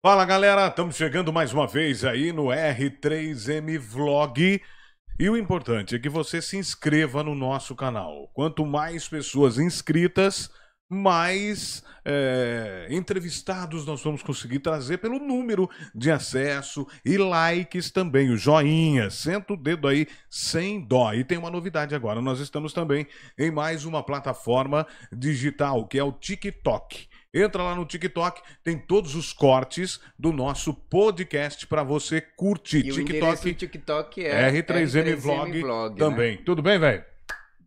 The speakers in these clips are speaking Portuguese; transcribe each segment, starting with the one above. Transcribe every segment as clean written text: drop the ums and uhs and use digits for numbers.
Fala galera, estamos chegando mais uma vez aí no R3M Vlog. E o importante é que você se inscreva no nosso canal. Quanto mais pessoas inscritas, mais entrevistados nós vamos conseguir trazer pelo número de acesso e likes também, o joinha. Senta o dedo aí sem dó. E tem uma novidade agora, nós estamos também em mais uma plataforma digital, que é o TikTok. Entra lá no TikTok, tem todos os cortes do nosso podcast para você curtir. E o endereço do TikTok é R3M Vlog também. Né? Tudo bem, velho?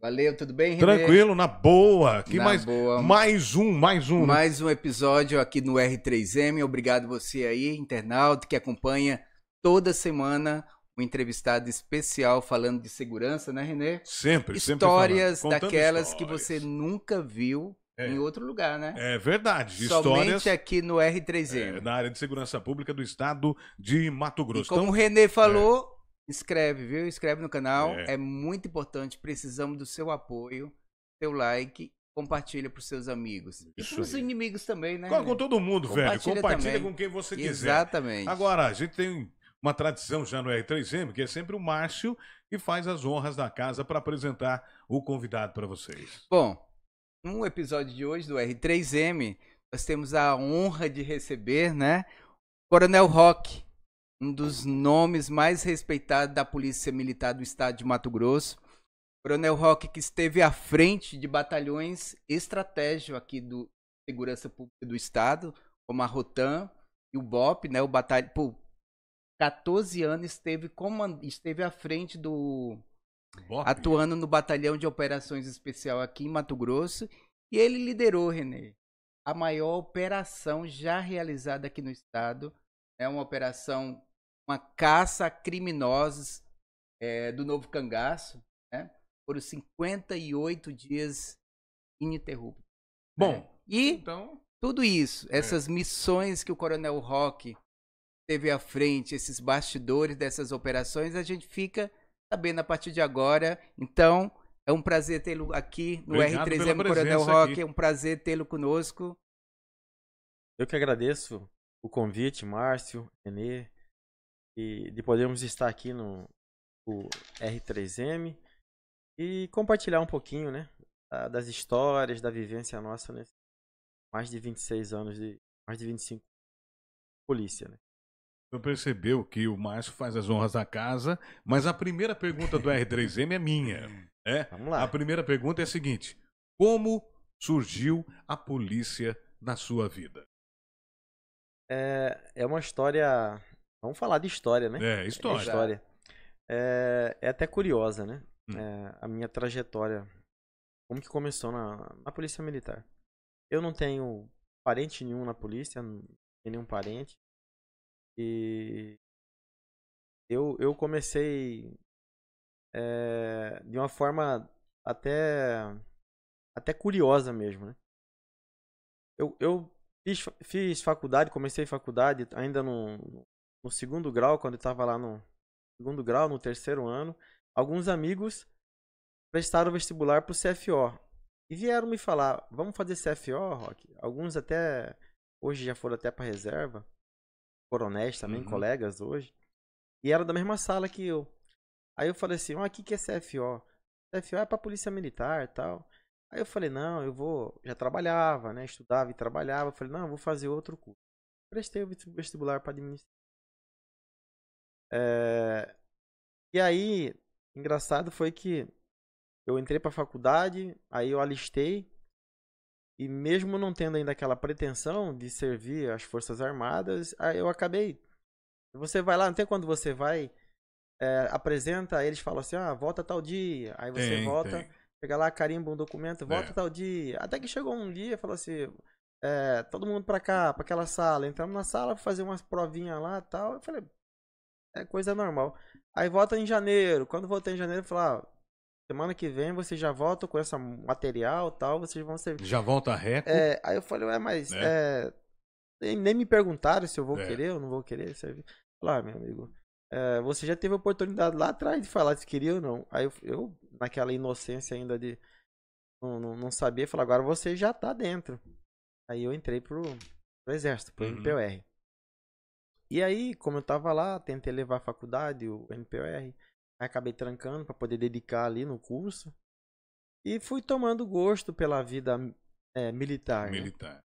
Valeu, tudo bem, Renê? Tranquilo, na boa. Que na boa. Mais um episódio aqui no R3M. Obrigado você aí, internauta, que acompanha toda semana um entrevistado especial falando de segurança, né, Renê? Sempre Histórias daquelas que você nunca viu em outro lugar, né? É verdade. Somente aqui no R3M. Na área de segurança pública do estado de Mato Grosso. E como o Renê falou, inscreve, viu? Inscreve no canal. É muito importante. Precisamos do seu apoio, seu like. Compartilha para os seus amigos. E para os inimigos também, né? Com todo mundo, velho. Compartilha com quem você quiser. Exatamente. Agora, a gente tem uma tradição já no R3M, que é sempre o Márcio que faz as honras da casa para apresentar o convidado para vocês. Bom, no episódio de hoje do R3M, nós temos a honra de receber, né, Coronel Roque, um dos nomes mais respeitados da Polícia Militar do Estado de Mato Grosso. Coronel Roque, que esteve à frente de batalhões estratégicos aqui do Segurança Pública do Estado, como a Rotan e o BOP, né, o batalhão, por 14 anos esteve à frente do atuando no Batalhão de Operações Especial aqui em Mato Grosso. E ele liderou, Renê, a maior operação já realizada aqui no estado. É uma operação, uma caça a criminosos do Novo Cangaço, né? Foram 58 dias ininterruptos. Bom, né? E então, tudo isso, essas missões que o Coronel Roque teve à frente, esses bastidores dessas operações, a gente fica sabendo a partir de agora. Então, é um prazer tê-lo aqui no R3M Coronel Roque. É um prazer tê-lo conosco. Eu que agradeço o convite, Márcio, Renê, e de podermos estar aqui no R3M e compartilhar um pouquinho, né, das histórias, da vivência nossa nesses mais de 26 anos, mais de 25 de polícia, né? Você percebeu que o Márcio faz as honras da casa, mas a primeira pergunta do R3M é minha. Vamos lá. A primeira pergunta é a seguinte: como surgiu a polícia na sua vida? É uma história. Vamos falar de história, né? História. É até curiosa, né? A minha trajetória. Como que começou na Polícia Militar. Eu não tenho parente nenhum na polícia, não tenho nenhum parente. E eu comecei de uma forma até curiosa mesmo, né? Eu fiz faculdade, comecei faculdade ainda no segundo grau, quando eu estava lá no segundo grau, no terceiro ano. Alguns amigos prestaram vestibular para o CFO e vieram me falar: vamos fazer CFO, Roque? Alguns até hoje já foram até para reserva. Coronéis também, colegas hoje, e eram da mesma sala que eu. Aí eu falei assim: o que é CFO? CFO é pra Polícia Militar e tal. Aí eu falei: não, eu vou. Já trabalhava, né? Estudava e trabalhava. Eu falei: não, eu vou fazer outro curso. Prestei o vestibular para administração. E aí, engraçado foi que eu entrei pra faculdade, aí eu alistei. E mesmo não tendo ainda aquela pretensão de servir as Forças Armadas, aí eu acabei. Você vai lá, não tem quando você vai, apresenta, eles falam assim: volta tal dia. Aí você volta, chega lá, carimba um documento, volta tal dia. Até que chegou um dia e falou assim: todo mundo pra cá, pra aquela sala. Entramos na sala, fazer umas provinhas lá e tal. Eu falei: é coisa normal. Aí volta em janeiro. Quando voltei em janeiro, eu falei: semana que vem você já volta com esse material e tal, vocês vão servir. Já volta a reco. Aí eu falei: mas nem me perguntaram se eu vou querer ou não vou querer servir. Falei: meu amigo, você já teve a oportunidade lá atrás de falar se queria ou não. Aí eu naquela inocência ainda de não saber, falei: agora você já tá dentro. Aí eu entrei pro exército, pro MPOR. E aí, como eu tava lá, tentei levar a faculdade, o NPR, aí acabei trancando para poder dedicar ali no curso. E fui tomando gosto pela vida militar, né? Militar.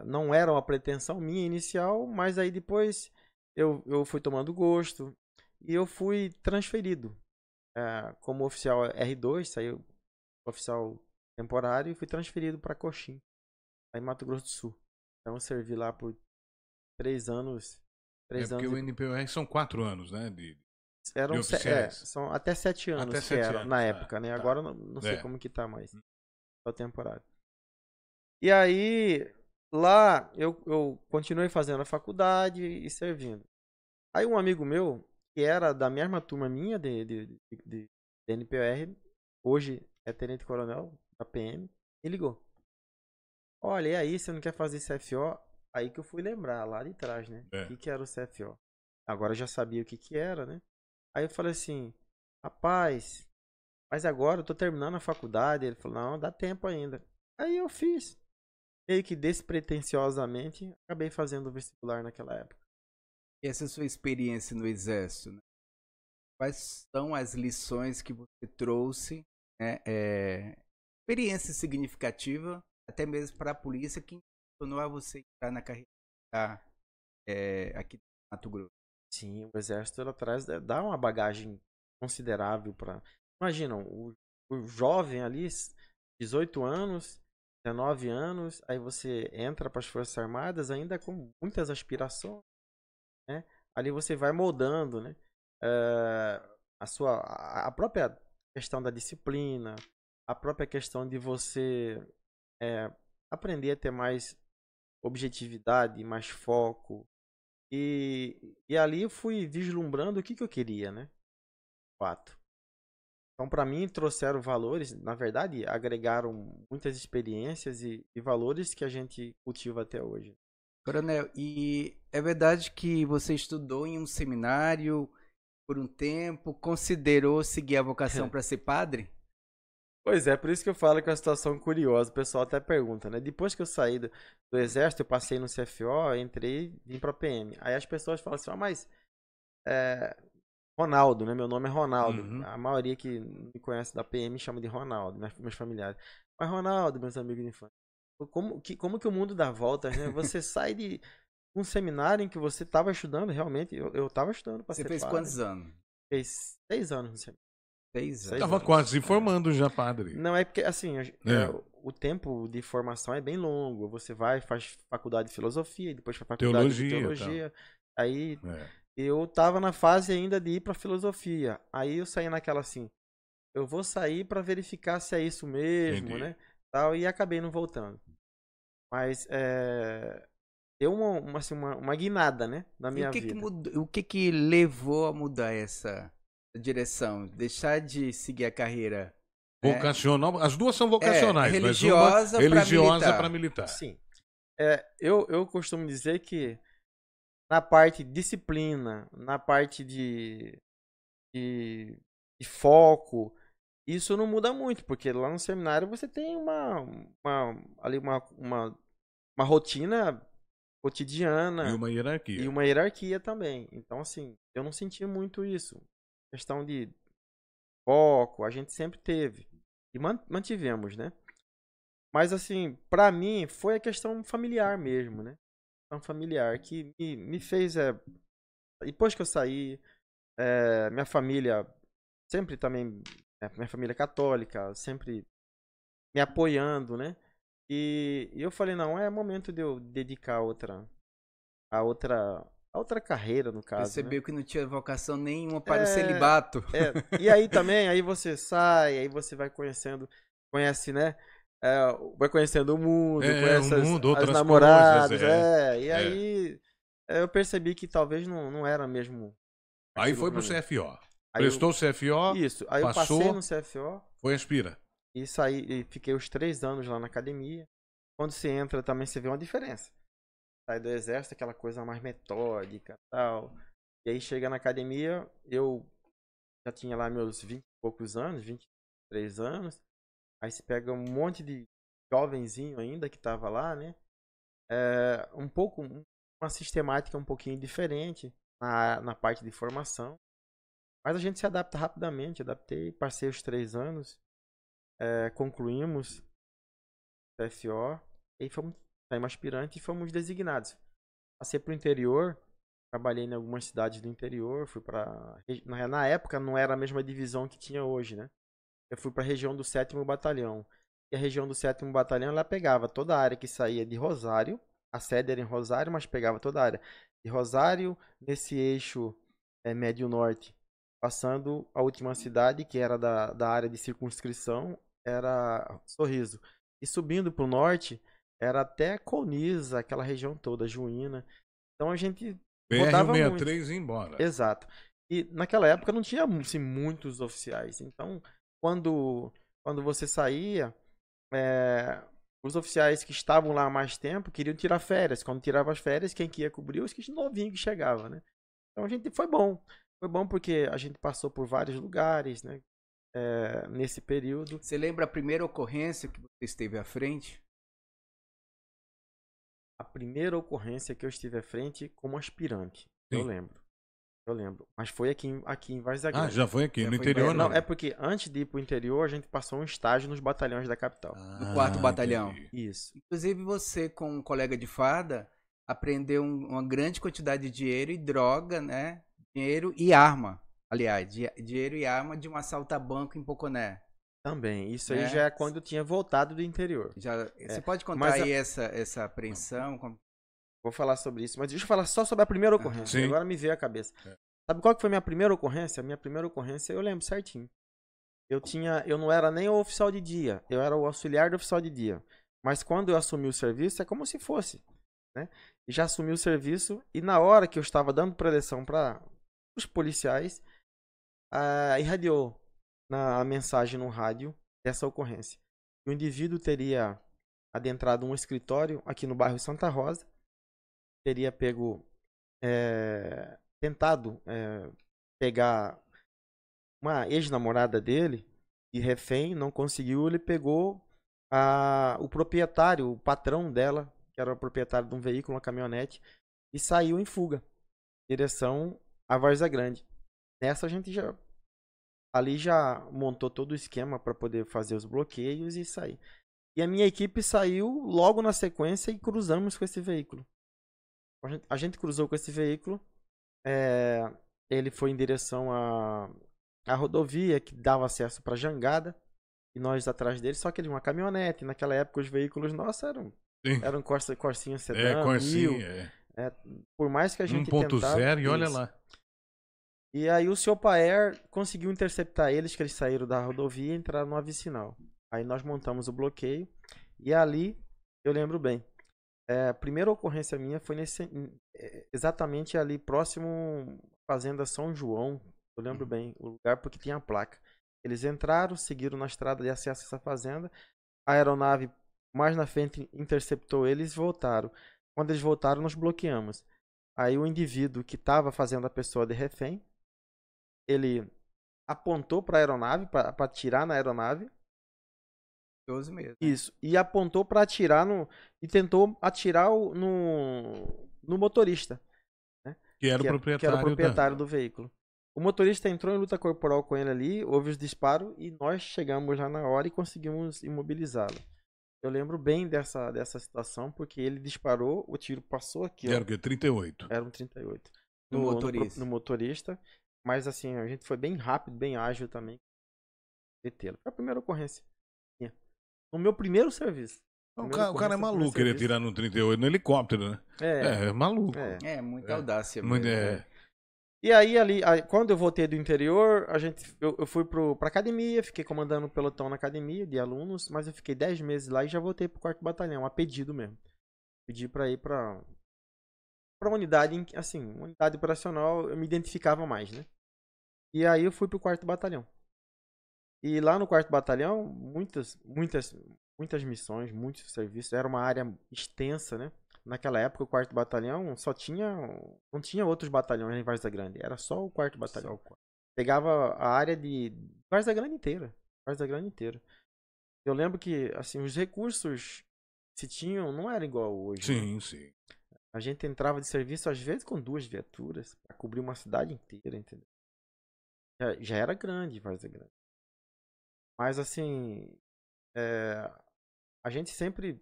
Não era uma pretensão minha inicial, mas aí depois eu fui tomando gosto e eu fui transferido como oficial R2, saiu oficial temporário e fui transferido para Coxim, aí em Mato Grosso do Sul. Então eu servi lá por 3 anos. Porque o NPR são 4 anos, né? De oficiais. São até 7 anos Até que 7 era anos, na época, né? tá. Agora eu não sei É. como que tá mais. Só temporário. E aí, lá eu continuei fazendo a faculdade e servindo. Aí um amigo meu, que era da mesma turma minha de NPR, hoje é tenente-coronel da PM, me ligou. Olha, e aí, você não quer fazer CFO? Aí que eu fui lembrar, lá de trás, né? O que era o CFO? Agora eu já sabia o que era, né? Aí eu falei assim, rapaz, mas agora eu tô terminando a faculdade. Ele falou, não, dá tempo ainda. Aí eu fiz. Meio que despretensiosamente, acabei fazendo o vestibular naquela época. E essa sua experiência no Exército, né? Quais são as lições que você trouxe, né? Experiência significativa, até mesmo para a polícia, que impulsionou a você entrar na carreira aqui do Mato Grosso. Sim, o Exército ela dá uma bagagem considerável para. Imagina, o jovem ali, 18 anos, 19 anos, aí você entra para as Forças Armadas ainda com muitas aspirações, né? Ali você vai moldando, né? A própria questão da disciplina, a própria questão de você aprender a ter mais objetividade, mais foco. E ali eu fui vislumbrando o que eu queria, né? Fato. Então, para mim, trouxeram valores, na verdade, agregaram muitas experiências e valores que a gente cultiva até hoje. Coronel, e é verdade que você estudou em um seminário por um tempo, considerou seguir a vocação para ser padre? Pois é, por isso que eu falo que é uma situação curiosa. O pessoal até pergunta, né? Depois que eu saí do Exército, eu passei no CFO, entrei e vim pra PM. Aí as pessoas falam assim, mas Ronaldo, né? Meu nome é Ronaldo. Uhum. A maioria que me conhece da PM me chama de Ronaldo, meus familiares. Mas Ronaldo, meus amigos de infância, como que o mundo dá voltas, né? Você sai de um seminário em que você estava estudando, realmente, eu estava estudando para ser Você fez padre. quantos anos? Fez 6 anos no seminário. 6 anos. Tava quase se formando já, padre. Não, é porque, assim, o tempo de formação é bem longo. Você vai, faz faculdade de filosofia, depois faz faculdade de teologia. Aí eu tava na fase ainda de ir pra filosofia. Aí eu saí naquela assim, eu vou sair pra verificar se é isso mesmo, Entendi. né? Tal, e acabei não voltando. Mas deu uma guinada, né? Na minha vida. O que levou a mudar essa direção? Deixar de seguir a carreira vocacional? As duas são vocacionais, religiosa, mas uma religiosa para militar. Sim. Eu costumo dizer que na parte de disciplina, na parte de foco, isso não muda muito, porque lá no seminário você tem uma rotina cotidiana. E uma hierarquia também. Então, assim, eu não senti muito isso. Questão de foco, a gente sempre teve. E mantivemos, né? Mas, assim, pra mim, foi a questão familiar mesmo, né? Questão familiar que me fez. Depois que eu saí, minha família sempre também. Minha família é católica, sempre me apoiando, né? E eu falei, não, é momento de eu dedicar a outra carreira, no caso. Percebeu, né? que não tinha vocação nenhuma para o celibato. E aí também, aí você sai, aí você vai conhece, né? Vai conhecendo o mundo, conhece as namoradas, coisas, e aí eu percebi que talvez não era mesmo. Aí foi pro CFO. Prestou o CFO, isso, aí passou, eu passei no CFO. Foi aspira. E saí, e fiquei os 3 anos lá na academia. Quando você entra também você vê uma diferença. Sai do exército, aquela coisa mais metódica e tal. E aí chega na academia, eu já tinha lá meus 20 e poucos anos, 23 anos. Aí você pega um monte de jovenzinho ainda que tava lá, né? Um pouco uma sistemática um pouquinho diferente na parte de formação. Mas a gente se adapta rapidamente, adaptei, passei os 3 anos, concluímos o TFO, e saímos aspirante e fomos designados. Passei para o interior, trabalhei em algumas cidades do interior, fui para... Na época não era a mesma divisão que tinha hoje, né? Eu fui para a região do 7º Batalhão. E a região do 7º Batalhão, ela pegava toda a área que saía de Rosário, a sede era em Rosário, mas pegava toda a área de Rosário, nesse eixo médio-norte, passando a última cidade, que era da área de circunscrição, era Sorriso. E subindo para o norte, era até Colniza, aquela região toda, Juína. Então a gente rodava muito. BR-163 e embora. Exato. E naquela época não tinha assim, muitos oficiais. Então, quando você saía, os oficiais que estavam lá há mais tempo queriam tirar férias. Quando tirava as férias, quem que ia cobrir? Os que novinhos que chegavam, né? Então a gente foi bom. Foi bom porque a gente passou por vários lugares, né? Nesse período. Você lembra a primeira ocorrência que você esteve à frente? A primeira ocorrência que eu estive à frente como aspirante. Sim. Eu lembro. Mas foi aqui em Várzea Grande. Ah, já foi aqui, Já no foi interior Não, não. é porque antes de ir pro interior, a gente passou um estágio nos batalhões da capital. Do 4º Batalhão. Entendi. Isso. Inclusive você, com um colega de farda, aprendeu uma grande quantidade de dinheiro e droga, né? Dinheiro e arma. Aliás, dinheiro e arma de um assalto a banco em Poconé. Também. Isso aí É. já é quando eu tinha voltado do interior. Você pode contar Mas aí essa apreensão? Vou falar sobre isso. Mas deixa eu falar só sobre a primeira ocorrência. Sim. Agora me veio a cabeça. É. Sabe qual que foi a minha primeira ocorrência? A minha primeira ocorrência eu lembro certinho. Eu não era nem o oficial de dia. Eu era o auxiliar do oficial de dia. Mas quando eu assumi o serviço, é como se fosse. Né? E já assumi o serviço. E na hora que eu estava dando preleção para os policiais, irradiou a mensagem no rádio dessa ocorrência. O indivíduo teria adentrado um escritório aqui no bairro Santa Rosa, teria tentado pegar uma ex-namorada dele de refém, não conseguiu, ele pegou o proprietário, o patrão dela, que era o proprietário de um veículo, uma caminhonete, e saiu em fuga, em direção a Várzea Grande. Nessa a gente já montou todo o esquema para poder fazer os bloqueios e sair. E a minha equipe saiu logo na sequência e cruzamos com esse veículo. A gente cruzou com esse veículo, ele foi em direção à rodovia que dava acesso para Jangada, e nós atrás dele, só que ele uma caminhonete. Naquela época os veículos nossos eram Corsinha sedã, Corsinha, por mais que a gente 1.0 e olha isso. lá. E aí o seu Paer conseguiu interceptar eles, que eles saíram da rodovia e entraram no vicinal. Aí nós montamos o bloqueio e ali, eu lembro bem, a primeira ocorrência minha foi exatamente ali próximo à Fazenda São João, eu lembro bem, o lugar porque tinha a placa. Eles entraram, seguiram na estrada de acesso a essa fazenda, a aeronave mais na frente interceptou eles e voltaram. Quando eles voltaram, nós bloqueamos. Aí o indivíduo que estava fazendo a pessoa de refém, ele apontou para a aeronave, para atirar na aeronave. 12 meses. Isso. E apontou para atirar e tentou atirar no motorista. Né? Que era o proprietário do veículo. O motorista entrou em luta corporal com ele ali, houve os disparos e nós chegamos lá na hora e conseguimos imobilizá-lo. Eu lembro bem dessa situação porque ele disparou, o tiro passou aqui. Era o quê? 38. Era um 38. No motorista. Mas assim, a gente foi bem rápido, bem ágil também. Detê-lo. Foi a primeira ocorrência. No meu primeiro serviço. O cara é maluco querer tirar no 38 no helicóptero, né? É maluco. Muita audácia Muito, mesmo. E aí, quando eu voltei do interior, eu fui pra academia, fiquei comandando um pelotão na academia de alunos, mas eu fiquei 10 meses lá e já voltei pro 4º Batalhão, a pedido mesmo. Pedi pra ir pra unidade, assim, uma unidade operacional, eu me identificava mais, né? E aí eu fui pro 4º Batalhão. E lá no 4º Batalhão, muitas missões, muitos serviços, era uma área extensa, né? Naquela época o 4º Batalhão não tinha outros batalhões em Várzea Grande, era só o 4º Batalhão. Pegava a área de Várzea Grande inteira. Eu lembro que, assim, os recursos se tinham não era igual hoje. Sim, né? sim. A gente entrava de serviço, às vezes, com 2 viaturas, pra cobrir uma cidade inteira, entendeu? Já era grande, Várzea Grande. Mas, assim, a gente sempre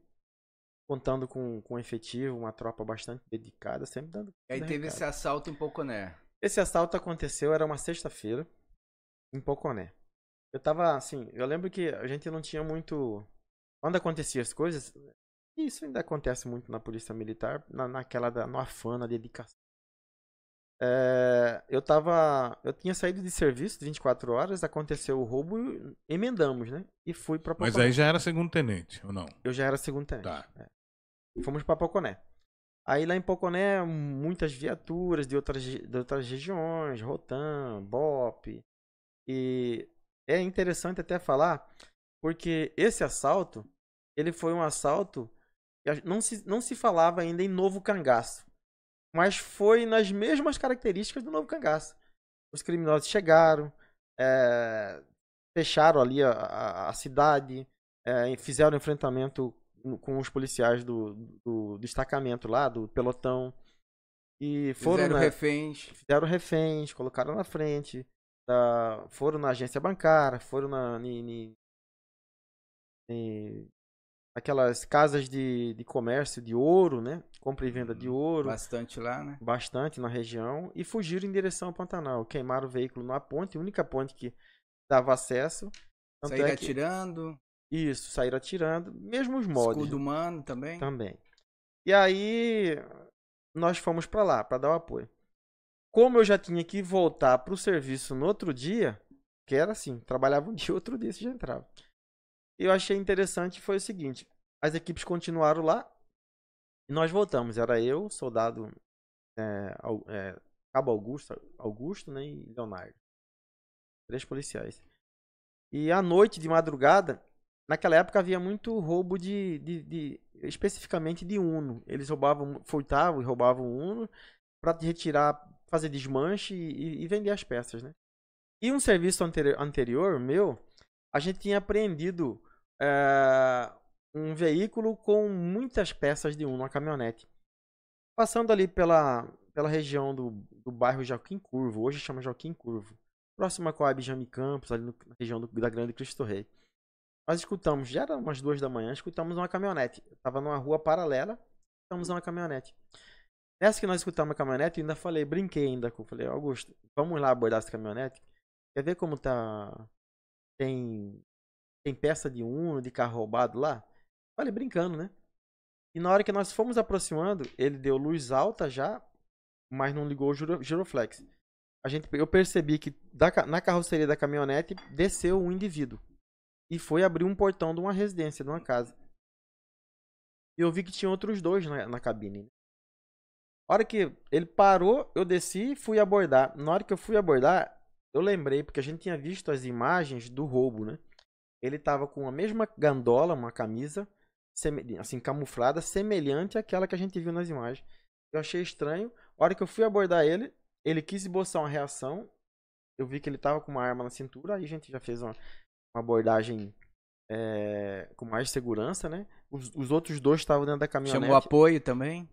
contando com efetivo, uma tropa bastante dedicada, sempre dando E aí teve recado. esse assalto em Poconé. Esse assalto aconteceu, era uma sexta-feira, em Poconé. Eu tava, assim, eu lembro que a gente não tinha muito... Quando acontecia as coisas, isso ainda acontece muito na polícia militar, no afã, na dedicação. Eu tinha saído de serviço de 24 horas, aconteceu o roubo, emendamos, né? E fui pra Poconé. Mas aí já era segundo tenente, ou não? Eu já era segundo tenente. Tá. Fomos pra Poconé. Aí lá em Poconé, muitas viaturas de outras regiões, Rotam, BOP. E é interessante até falar, porque esse assalto, ele foi um assalto que não se falava ainda em Novo Cangaço, mas foi nas mesmas características do Novo Cangaço. Os criminosos chegaram, fecharam ali a cidade, fizeram enfrentamento com os policiais do destacamento lá, do pelotão. E foram, fizeram reféns, colocaram na frente, foram na agência bancária, foram aquelas casas de comércio de ouro, né? Compra e venda de ouro. Bastante lá, né? Bastante na região. E fugiram em direção ao Pantanal. Queimaram o veículo na ponte, a única ponte que dava acesso. Saíram atirando. Isso, saíram atirando. Mesmo os modos. Escudo humano também. Também. E aí, nós fomos pra lá, pra dar o apoio. Como eu já tinha que voltar pro serviço no outro dia, que era assim, trabalhava um dia, outro dia você já entrava. E eu achei interessante foi o seguinte, as equipes continuaram lá e nós voltamos. Era eu, soldado Cabo Augusto, né, e Leonardo. 3 policiais. E à noite, de madrugada, naquela época havia muito roubo especificamente de Uno. Eles furtavam e roubavam o Uno para retirar, fazer desmanche e vender as peças, né? E um serviço anterior meu, a gente tinha apreendido um veículo com muitas peças de Uno, uma caminhonete. Passando ali pela região do bairro Joaquim Curvo, hoje chama Joaquim Curvo, próximo a Coab Jame Campos, ali na região da Grande Cristo Rei. Nós escutamos, já era umas 2 da manhã, escutamos uma caminhonete. Estava numa rua paralela, escutamos uma caminhonete. Nessa que nós escutamos a caminhonete, eu ainda brinquei ainda. Falei, Augusto, vamos lá abordar essa caminhonete? Quer ver como tá... Tem peça de Uno, de carro roubado lá? Falei, brincando, né? E na hora que nós fomos aproximando, ele deu luz alta já, mas não ligou o giroflex. Eu percebi que na carroceria da caminhonete desceu um indivíduo. E foi abrir um portão de uma residência, de uma casa. E eu vi que tinha outros 2 na cabine. Na hora que ele parou, eu desci e fui abordar. Na hora que eu fui abordar, eu lembrei, porque a gente tinha visto as imagens do roubo, né? Ele tava com a mesma gandola, uma camisa, assim, camuflada, semelhante àquela que a gente viu nas imagens. Eu achei estranho. Na hora que eu fui abordar ele, ele quis esboçar uma reação. Eu vi que ele tava com uma arma na cintura, aí a gente já fez uma abordagem com mais segurança, né? Os outros 2 estavam dentro da caminhonete. Chamou apoio também?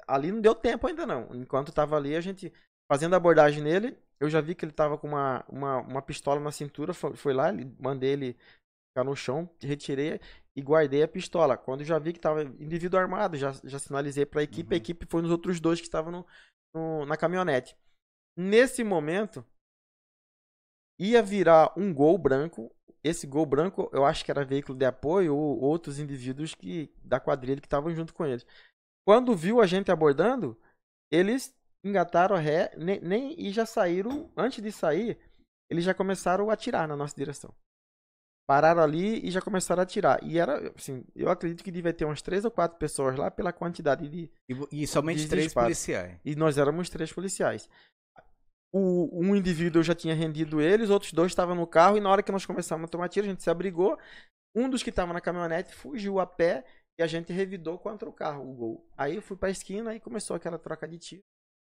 Ali não deu tempo ainda não. Enquanto tava ali, a gente fazendo a abordagem nele, eu já vi que ele tava com uma pistola na cintura. Foi lá, mandei ele ficar no chão, retirei e guardei a pistola. Quando eu já vi que tava indivíduo armado, já sinalizei pra equipe. A equipe foi nos outros 2 que estavam na caminhonete. Nesse momento, ia virar um Gol branco. Esse Gol branco, eu acho que era veículo de apoio ou outros indivíduos da quadrilha que estavam junto com eles. Quando viu a gente abordando, eles engataram a ré e já saíram. Antes de sair, eles já começaram a atirar na nossa direção. Pararam ali e já começaram a atirar. E era, assim, eu acredito que devia ter umas 3 ou 4 pessoas lá pela quantidade de... E somente 3 policiais. E nós éramos 3 policiais. Um indivíduo já tinha rendido ele, os outros 2 estavam no carro, e na hora que nós começamos a tomar tiro, a gente se abrigou. Um dos que estava na caminhonete fugiu a pé e a gente revidou contra o carro, o Gol. Aí eu fui pra esquina e começou aquela troca de tiro.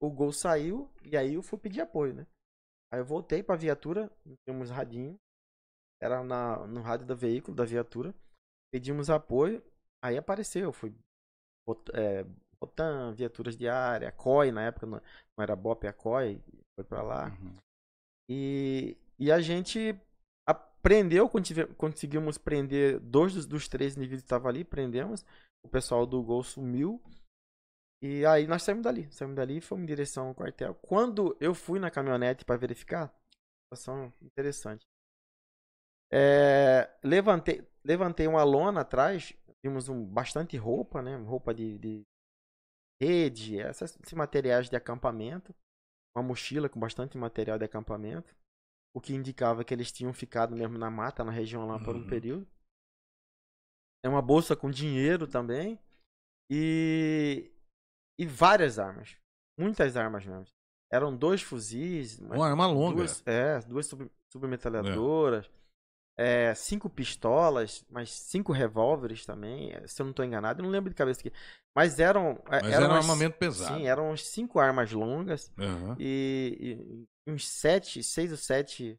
O Gol saiu e aí eu fui pedir apoio, né? Aí eu voltei pra viatura, tínhamos radinho, era no rádio do veículo, da viatura, pedimos apoio, aí apareceu, eu fui Rotan, viaturas de área, COI, na época não era BOP, a COI, foi pra lá. Uhum. E a gente aprendeu, conseguimos prender 2 dos 3 indivíduos que estavam ali, prendemos. O pessoal do Gol sumiu. E aí nós saímos dali e fomos em direção ao quartel. Quando eu fui na caminhonete para verificar, situação interessante. Levantei uma lona atrás, vimos bastante roupa, né? Roupa de rede, esses materiais de acampamento. Uma mochila com bastante material de acampamento. O que indicava que eles tinham ficado mesmo na mata, na região lá por um período. É uma bolsa com dinheiro também. E várias armas. Muitas armas mesmo. Eram 2 fuzis. Uma arma longa. Duas submetralhadoras. 5 pistolas, mais 5 revólveres também. Se eu não estou enganado, eu não lembro de cabeça aqui. Mas era um armamento pesado. Sim, eram 5 armas longas. Uhum. E uns 6 ou 7, se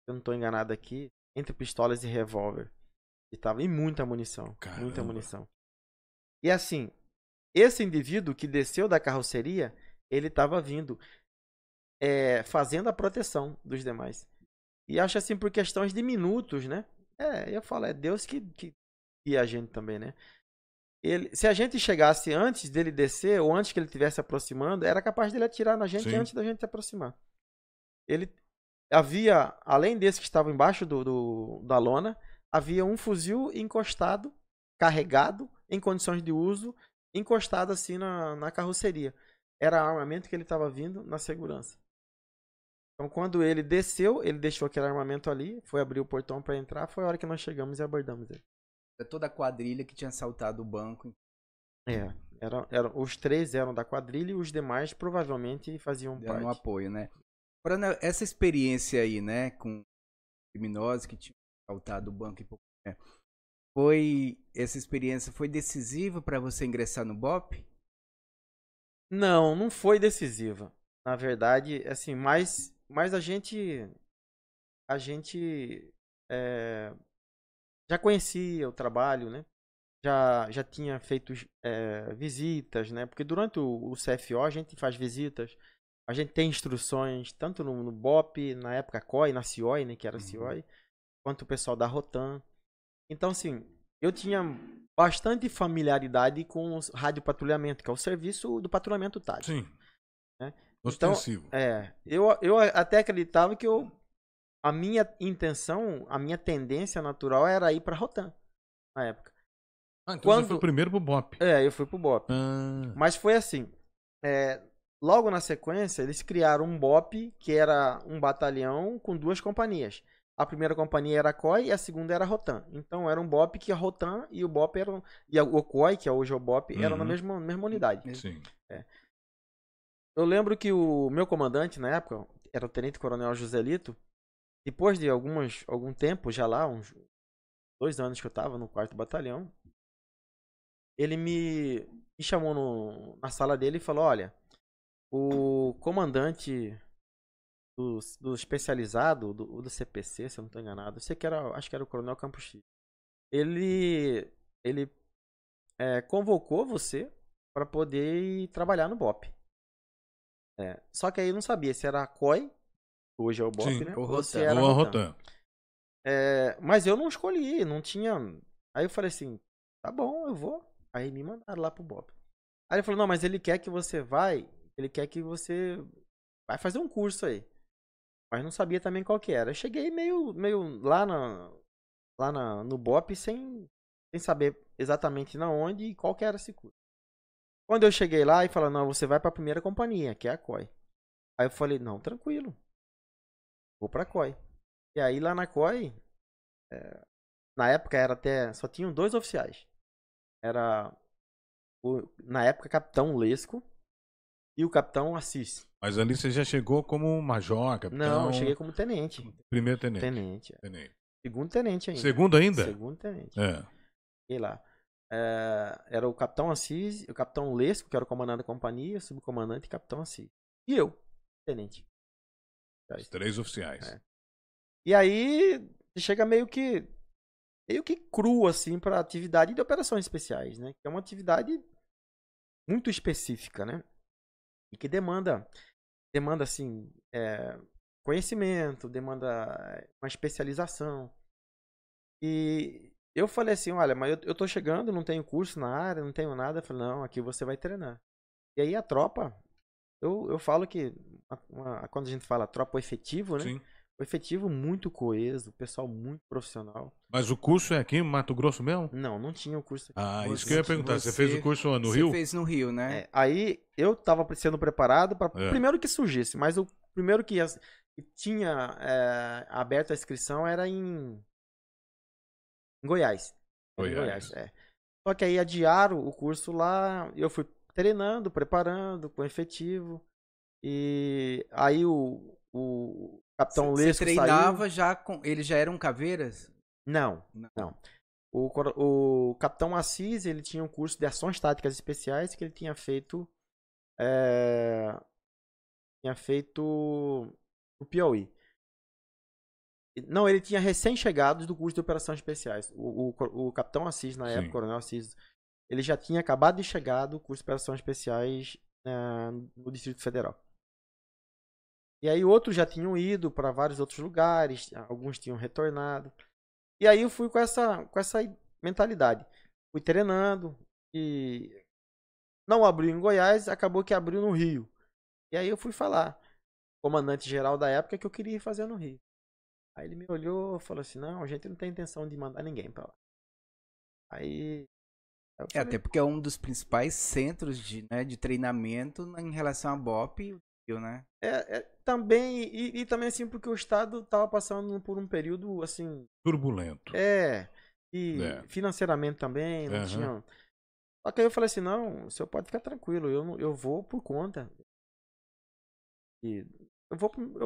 eu não estou enganado aqui, entre pistolas e revólver. E muita munição. Caramba. Muita munição. E assim, esse indivíduo que desceu da carroceria, ele estava vindo fazendo a proteção dos demais. E acho assim, por questões de minutos, né? Eu falo, é Deus que guia a gente também, né? Se a gente chegasse antes dele descer, ou antes que ele estivesse aproximando, era capaz dele atirar na gente antes da gente se aproximar. Ele havia, além desse que estava embaixo da lona, havia um fuzil encostado, carregado, em condições de uso, encostado assim na carroceria. Era o armamento que ele estava vindo na segurança. Então, quando ele desceu, ele deixou aquele armamento ali, foi abrir o portão para entrar, foi a hora que nós chegamos e abordamos ele. Toda a quadrilha que tinha assaltado o banco. Os 3 eram da quadrilha e os demais provavelmente faziam parte. Um apoio, né? Coronel, essa experiência aí, né, com criminosos que tinham assaltado o banco essa experiência foi decisiva para você ingressar no BOP? Não foi decisiva. Na verdade, assim, mas a gente já conhecia o trabalho, né? Já tinha feito visitas, né? Porque durante o CFO a gente faz visitas, a gente tem instruções, tanto no BOP, na época COI, na CIOI, né? Que era CIOI, quanto o pessoal da Rotan. Então, assim, eu tinha bastante familiaridade com o radiopatrulhamento, que é o serviço do patrulhamento tático. Sim. Né? Ostensivo. Então, eu até acreditava que a minha intenção, a minha tendência natural era ir pra Rotan, na época. Então você foi primeiro pro BOP. Eu fui pro BOP. Mas foi assim, logo na sequência, eles criaram um BOP, que era um batalhão com 2 companhias. A primeira companhia era a COI e a segunda era a Rotan. Então era um BOP que a Rotan e o BOP eram. E o COI, que é hoje o BOP, eram na mesma unidade. Sim. Eu lembro que o meu comandante na época era o Tenente Coronel Joselito. Depois de algum tempo, já lá, uns 2 anos que eu estava no 4º Batalhão, ele me chamou na sala dele e falou: olha, o comandante do especializado, do CPC, se eu não estou enganado, acho que era o Coronel Campos X. Ele convocou você para poder ir trabalhar no BOP. Só que aí eu não sabia se era a COI, hoje é o BOP, né? Ou se era a Rotan. Mas eu não escolhi, não tinha. Aí eu falei assim: tá bom, eu vou. Aí me mandaram lá pro BOP. Aí ele falou: não, mas ele quer que você ele quer que você vai fazer um curso aí. Mas não sabia também qual que era. Eu cheguei meio lá no BOP sem saber exatamente na onde e qual que era esse curso. Quando eu cheguei lá e falaram: não, você vai pra primeira companhia, que é a COI. Aí eu falei: não, tranquilo. Vou pra COI. E aí lá na COI, na época só tinham 2 oficiais. Era na época Capitão Lesco e o Capitão Assis. Mas ali você já chegou como major, capitão? Não, eu cheguei como tenente. Primeiro tenente. Tenente. Segundo tenente ainda. Segundo ainda? Segundo tenente. Cheguei lá. Era o Capitão Assis, o Capitão Lesco, que era o comandante da companhia, o subcomandante e o Capitão Assis. E eu, tenente. Os 3 oficiais. E aí, chega meio que cru, assim, pra atividade de operações especiais, né? Que é uma atividade muito específica, né? E que demanda assim, conhecimento, demanda uma especialização. E eu falei assim, olha, mas eu tô chegando, não tenho curso na área, não tenho nada. Eu falei, não, aqui você vai treinar. E aí a tropa, eu falo que quando a gente fala tropa, o efetivo, né? Sim. O efetivo muito coeso, o pessoal muito profissional. Mas o curso é aqui em Mato Grosso mesmo? Não tinha o curso aqui. Ah, isso que eu ia perguntar. Você fez o curso no Você Rio? fez no Rio, né? Aí eu tava sendo preparado para É. primeiro que surgisse, mas o primeiro que tinha aberto a inscrição era em Goiás. Era em Goiás. Goiás, Só que aí adiaram o curso lá, eu fui treinando, preparando com efetivo. E aí o Capitão Você Lesco treinava saiu. já com. Eles já eram caveiras? Não. O Capitão Assis, ele tinha um curso de ações táticas especiais que ele tinha feito no Piauí. Não, ele tinha recém-chegados do curso de operações especiais. O Capitão Assis, na época, o Coronel Assis, ele já tinha acabado de chegar do curso de operações especiais no Distrito Federal. E aí outros já tinham ido para vários outros lugares, alguns tinham retornado. E aí eu fui com essa mentalidade. Fui treinando e não abriu em Goiás, acabou que abriu no Rio. E aí eu fui falar, comandante-geral da época, que eu queria ir fazer no Rio. Aí ele me olhou e falou assim, não, a gente não tem intenção de mandar ninguém pra lá. Aí eu falei, Até porque é um dos principais centros de treinamento em relação a BOP, né? também, e também assim, porque o Estado estava passando por um período assim... Turbulento. E financeiramente também, não tinha... Só que aí eu falei assim, não, o senhor pode ficar tranquilo, eu vou por conta. E eu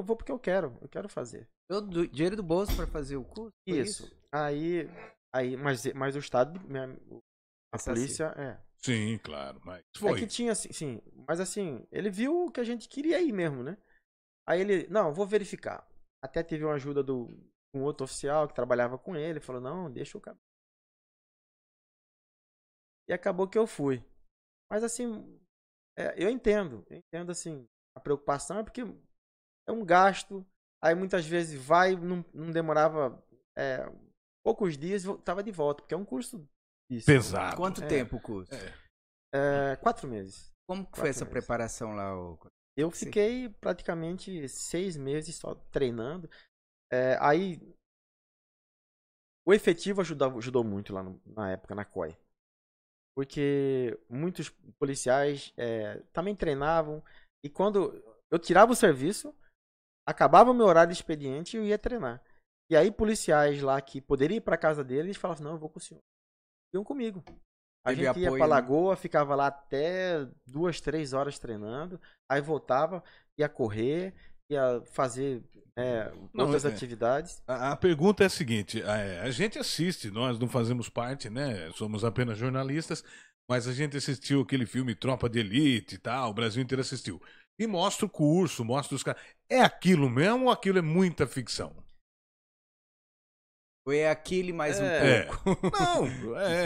vou porque eu quero fazer. Todo dinheiro do bolso para fazer o curso? Isso. Aí mas o Estado, a polícia, Sim, claro, mas É foi. que tinha, sim, mas assim, ele viu que a gente queria ir mesmo, né? Aí ele, não, vou verificar. Até teve uma ajuda de um outro oficial que trabalhava com ele, falou, não, deixa o cara. E acabou que eu fui. Mas assim, eu entendo assim, a preocupação é porque é um gasto, aí muitas vezes não demorava poucos dias e tava de volta, porque é um curso pesado. Quanto tempo o curso? 4 meses. Como que foi essa preparação lá? Eu fiquei praticamente 6 meses só treinando. Aí o efetivo ajudou muito lá na época, na COI. Porque muitos policiais também treinavam. E quando eu tirava o serviço, acabava o meu horário de expediente e eu ia treinar. E aí policiais lá que poderiam ir para casa deles falavam, não, eu vou com o senhor. Iam comigo. A gente ia pra Lagoa, ficava lá até 2, 3 horas treinando. Aí voltava, ia correr, ia fazer outras atividades. A pergunta é a seguinte, a gente assiste, nós não fazemos parte, né? Somos apenas jornalistas, mas a gente assistiu aquele filme Tropa de Elite e tal, o Brasil inteiro assistiu. E mostra o curso, mostra os caras. É aquilo mesmo ou aquilo é muita ficção? Ou é aquilo mais um pouco? Não,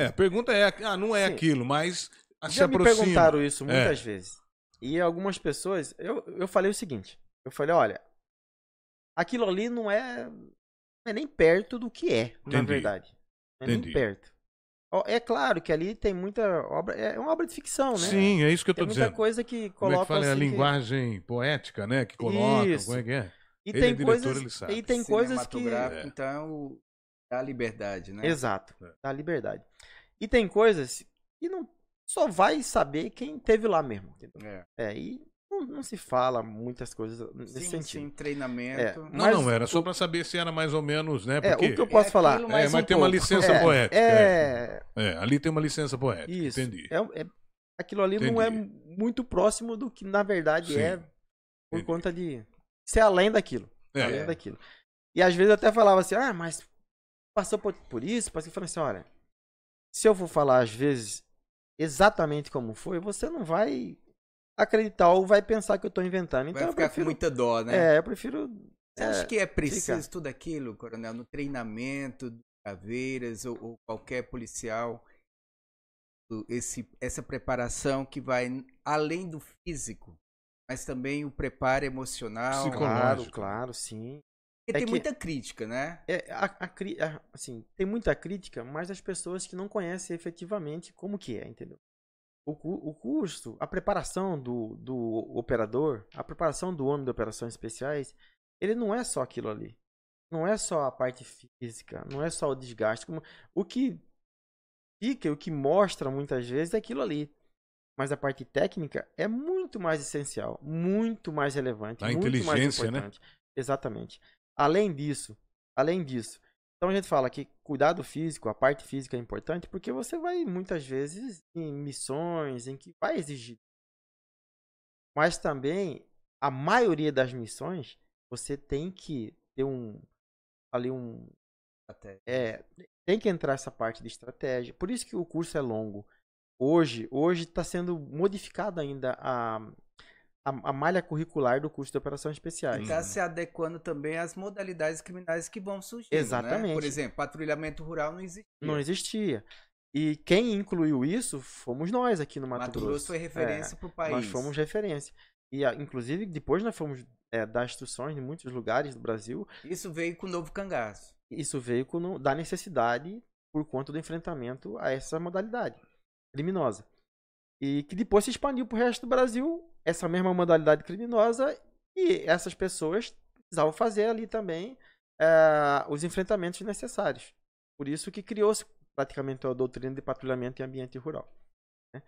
a pergunta não é aquilo, mas se Já me aproxima. perguntaram isso muitas vezes. E algumas pessoas, eu falei o seguinte, eu falei, olha, aquilo ali não é nem perto do que na verdade. Não é nem perto. É claro que ali tem muita obra, é uma obra de ficção, né? Sim, é isso que eu tô dizendo. Tem muita coisa que coloca como é que fala? assim, A linguagem poética, né? Que coloca, isso. como é que é? E ele tem é diretor, coisas, ele sabe. e tem coisas que então dá liberdade, né? Exato, dá liberdade. E tem coisas que não só vai saber quem teve lá mesmo, entendeu? E não se fala muitas coisas nesse sentido. Sim, treinamento. Não, era só para saber se era mais ou menos, né? Porque o que eu posso falar. Mas tem uma licença poética. Ali tem uma licença poética. Isso. Entendi. Aquilo ali não é muito próximo do que na verdade por conta de ser além daquilo. Além daquilo. E às vezes eu até falava assim, mas passou por isso, porque eu falei assim, olha, se eu for falar às vezes exatamente como foi, você não vai acreditar ou vai pensar que eu tô inventando. Então vai ficar com muita dó, né? Eu prefiro... Você acha que é preciso tudo aquilo, coronel, no treinamento de caveiras ou qualquer policial essa preparação que vai além do físico, mas também o preparo emocional. Psicológico. Claro, sim. Porque tem que- muita crítica, né? Assim, tem muita crítica, mas as pessoas que não conhecem efetivamente como que é, entendeu? O curso, a preparação do operador, a preparação do homem de operações especiais, ele não é só aquilo ali. Não é só a parte física, não é só o desgaste. O que fica, o que mostra muitas vezes é aquilo ali. Mas a parte técnica é muito mais essencial, muito mais relevante, A muito mais inteligência, né? importante. Exatamente. Além disso, então a gente fala que cuidado físico, a parte física é importante porque você vai muitas vezes em missões em que vai exigir. Mas também a maioria das missões você tem que ter Até. tem que entrar essa parte de estratégia. Por isso que o curso é longo. Hoje está sendo modificada ainda a malha curricular do curso de operações especiais. Está se adequando também às modalidades criminais que vão surgindo, Exatamente. né? Por exemplo, patrulhamento rural não existia. Não existia. E quem incluiu isso fomos nós aqui no Mato Grosso. Grosso foi referência para o país. Nós fomos referência. E, inclusive, depois nós fomos dar instruções em muitos lugares do Brasil. Isso veio com o novo cangaço. Isso veio da necessidade por conta do enfrentamento a essa modalidade criminosa. E que depois se expandiu para o resto do Brasil, essa mesma modalidade criminosa, e essas pessoas precisavam fazer ali também os enfrentamentos necessários. Por isso que criou-se praticamente a doutrina de patrulhamento em ambiente rural. Né?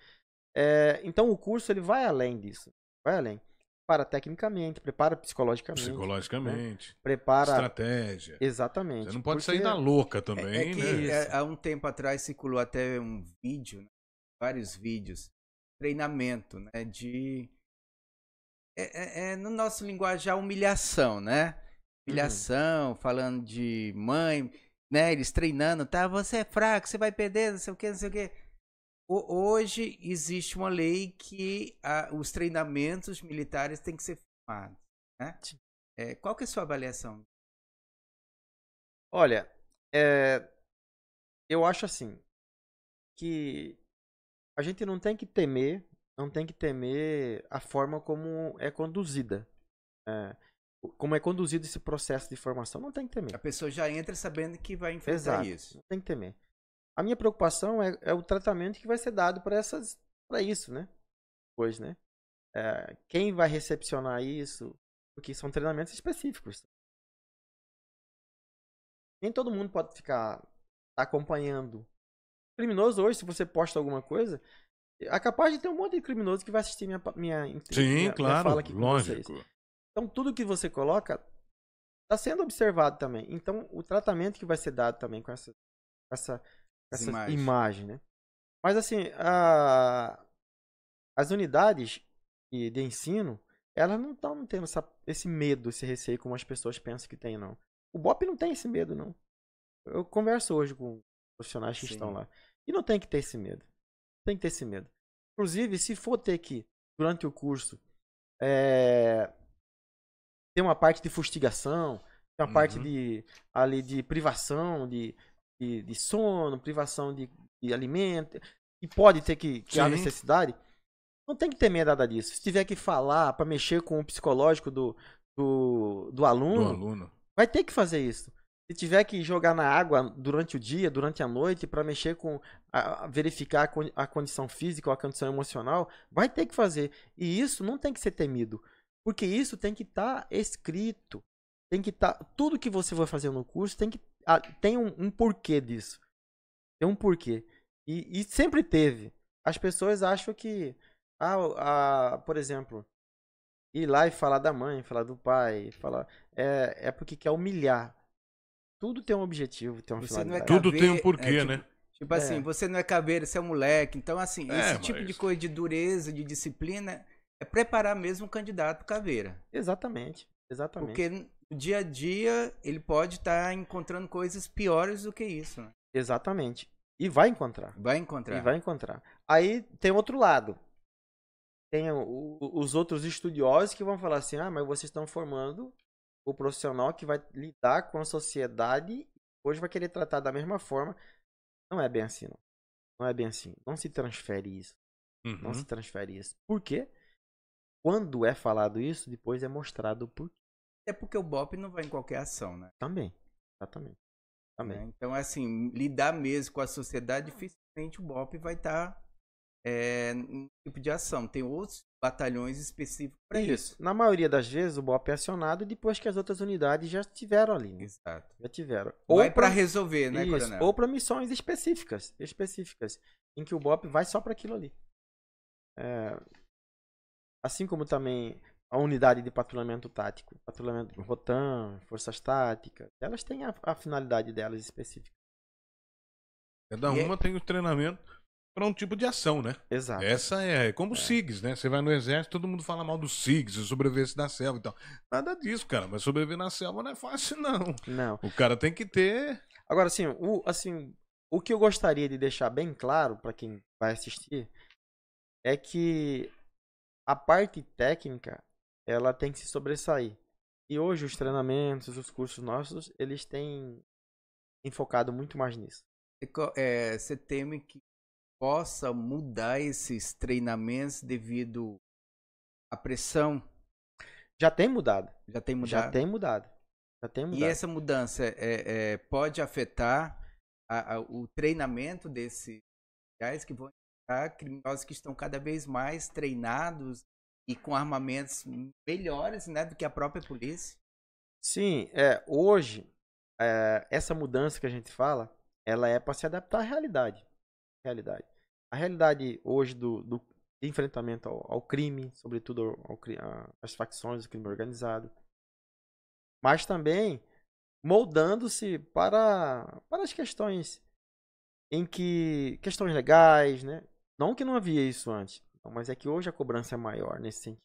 Então o curso ele vai além disso. Vai além. Prepara tecnicamente, prepara psicologicamente. Né? Prepara estratégia. Exatamente. Você não pode sair na louca também, né? Há um tempo atrás circulou até um vídeo, né? Vários vídeos, treinamento, né? No nosso linguajar, humilhação, né? Humilhação, falando de mãe, né? Eles treinando, tá? Você é fraco, você vai perder, não sei o que, não sei o que. Hoje existe uma lei que os treinamentos militares têm que ser filmados, né? Qual que é a sua avaliação? Olha, eu acho assim que a gente não tem que temer a forma como é conduzida. Como é conduzido esse processo de formação. Não tem que temer. A pessoa já entra sabendo que vai enfrentar isso. Não tem que temer. A minha preocupação é o tratamento que vai ser dado para isso, né? Pois, né? Quem vai recepcionar isso? Porque são treinamentos específicos. Nem todo mundo pode ficar acompanhando. Criminoso hoje, se você posta alguma coisa, é capaz de ter um monte de criminoso que vai assistir minha fala aqui com lógico. vocês. Então, tudo que você coloca está sendo observado também. Então, o tratamento que vai ser dado também com essa imagem, né? Mas, assim, as unidades de ensino, elas não estão tendo esse medo, esse receio como as pessoas pensam que tem, não. O BOP não tem esse medo, não. Eu converso hoje com profissionais que estão lá. E não tem que ter esse medo. Tem que ter esse medo. Inclusive, se for ter que, durante o curso, ter uma parte de fustigação, uma parte de privação de sono, privação de alimento, e pode ter que há necessidade, não tem que ter medo nada disso. Se tiver que falar para mexer com o psicológico do aluno, vai ter que fazer isso. Se tiver que jogar na água durante o dia, durante a noite, para mexer verificar a condição física ou a condição emocional, vai ter que fazer. E isso não tem que ser temido. Porque isso tem que estar escrito. Tem que estar. Tudo que você vai fazer no curso tem um porquê disso. Tem um porquê. E sempre teve. As pessoas acham que, por exemplo, ir lá e falar da mãe, falar do pai, é porque quer humilhar. Tudo tem um objetivo, tem uma finalidade. Tudo tem um porquê, né? Tipo assim, você não é caveira, você é um moleque. Então, assim, esse tipo de coisa de dureza, de disciplina, é preparar mesmo o candidato caveira. Exatamente. Porque no dia a dia, ele pode estar encontrando coisas piores do que isso. Né? Exatamente. E vai encontrar. Vai encontrar. Aí tem outro lado. Tem os outros estudiosos que vão falar assim, mas vocês estão formando o profissional que vai lidar com a sociedade e hoje vai querer tratar da mesma forma. Não é bem assim, não. Não é bem assim. Não se transfere isso. Não Uhum. se transfere isso. Por quê? Quando é falado isso, depois é mostrado por quê. É porque o BOP não vai em qualquer ação, né? Também. Exatamente. Também. Então, assim, lidar mesmo com a sociedade, dificilmente o BOP vai estar num tipo de ação. Tem outros batalhões específicos para isso. Na maioria das vezes, o BOP é acionado depois que as outras unidades já estiveram ali. Né? Exato. Já tiveram. Vai para resolver, né, isso, coronel? ou para missões específicas, em que o BOP vai só para aquilo ali. Assim como também a unidade de patrulhamento tático, patrulhamento Rotan, forças táticas, elas têm a finalidade delas específica. Cada uma tem o treinamento para um tipo de ação, né? Exato. Essa é como o SIGs, né? Você vai no exército, todo mundo fala mal do SIGs, sobrevivência da selva e tal. Nada disso, cara. Mas sobreviver na selva não é fácil, não. Não. O cara tem que ter... Agora, o que eu gostaria de deixar bem claro para quem vai assistir é que a parte técnica, ela tem que se sobressair. E hoje os treinamentos, os cursos nossos, eles têm enfocado muito mais nisso. Você teme que possa mudar esses treinamentos devido à pressão? Já tem mudado. Já tem mudado? Já tem mudado. Já tem mudado. E essa mudança pode afetar o treinamento desses guys que vão entrar, criminosos que estão cada vez mais treinados e com armamentos melhores, né, do que a própria polícia? Sim, hoje, essa mudança que a gente fala, ela é para se adaptar à realidade. A realidade hoje do enfrentamento ao crime, sobretudo às facções do crime organizado, mas também moldando-se para as questões questões legais, né? Não que não havia isso antes, mas é que hoje a cobrança é maior nesse sentido.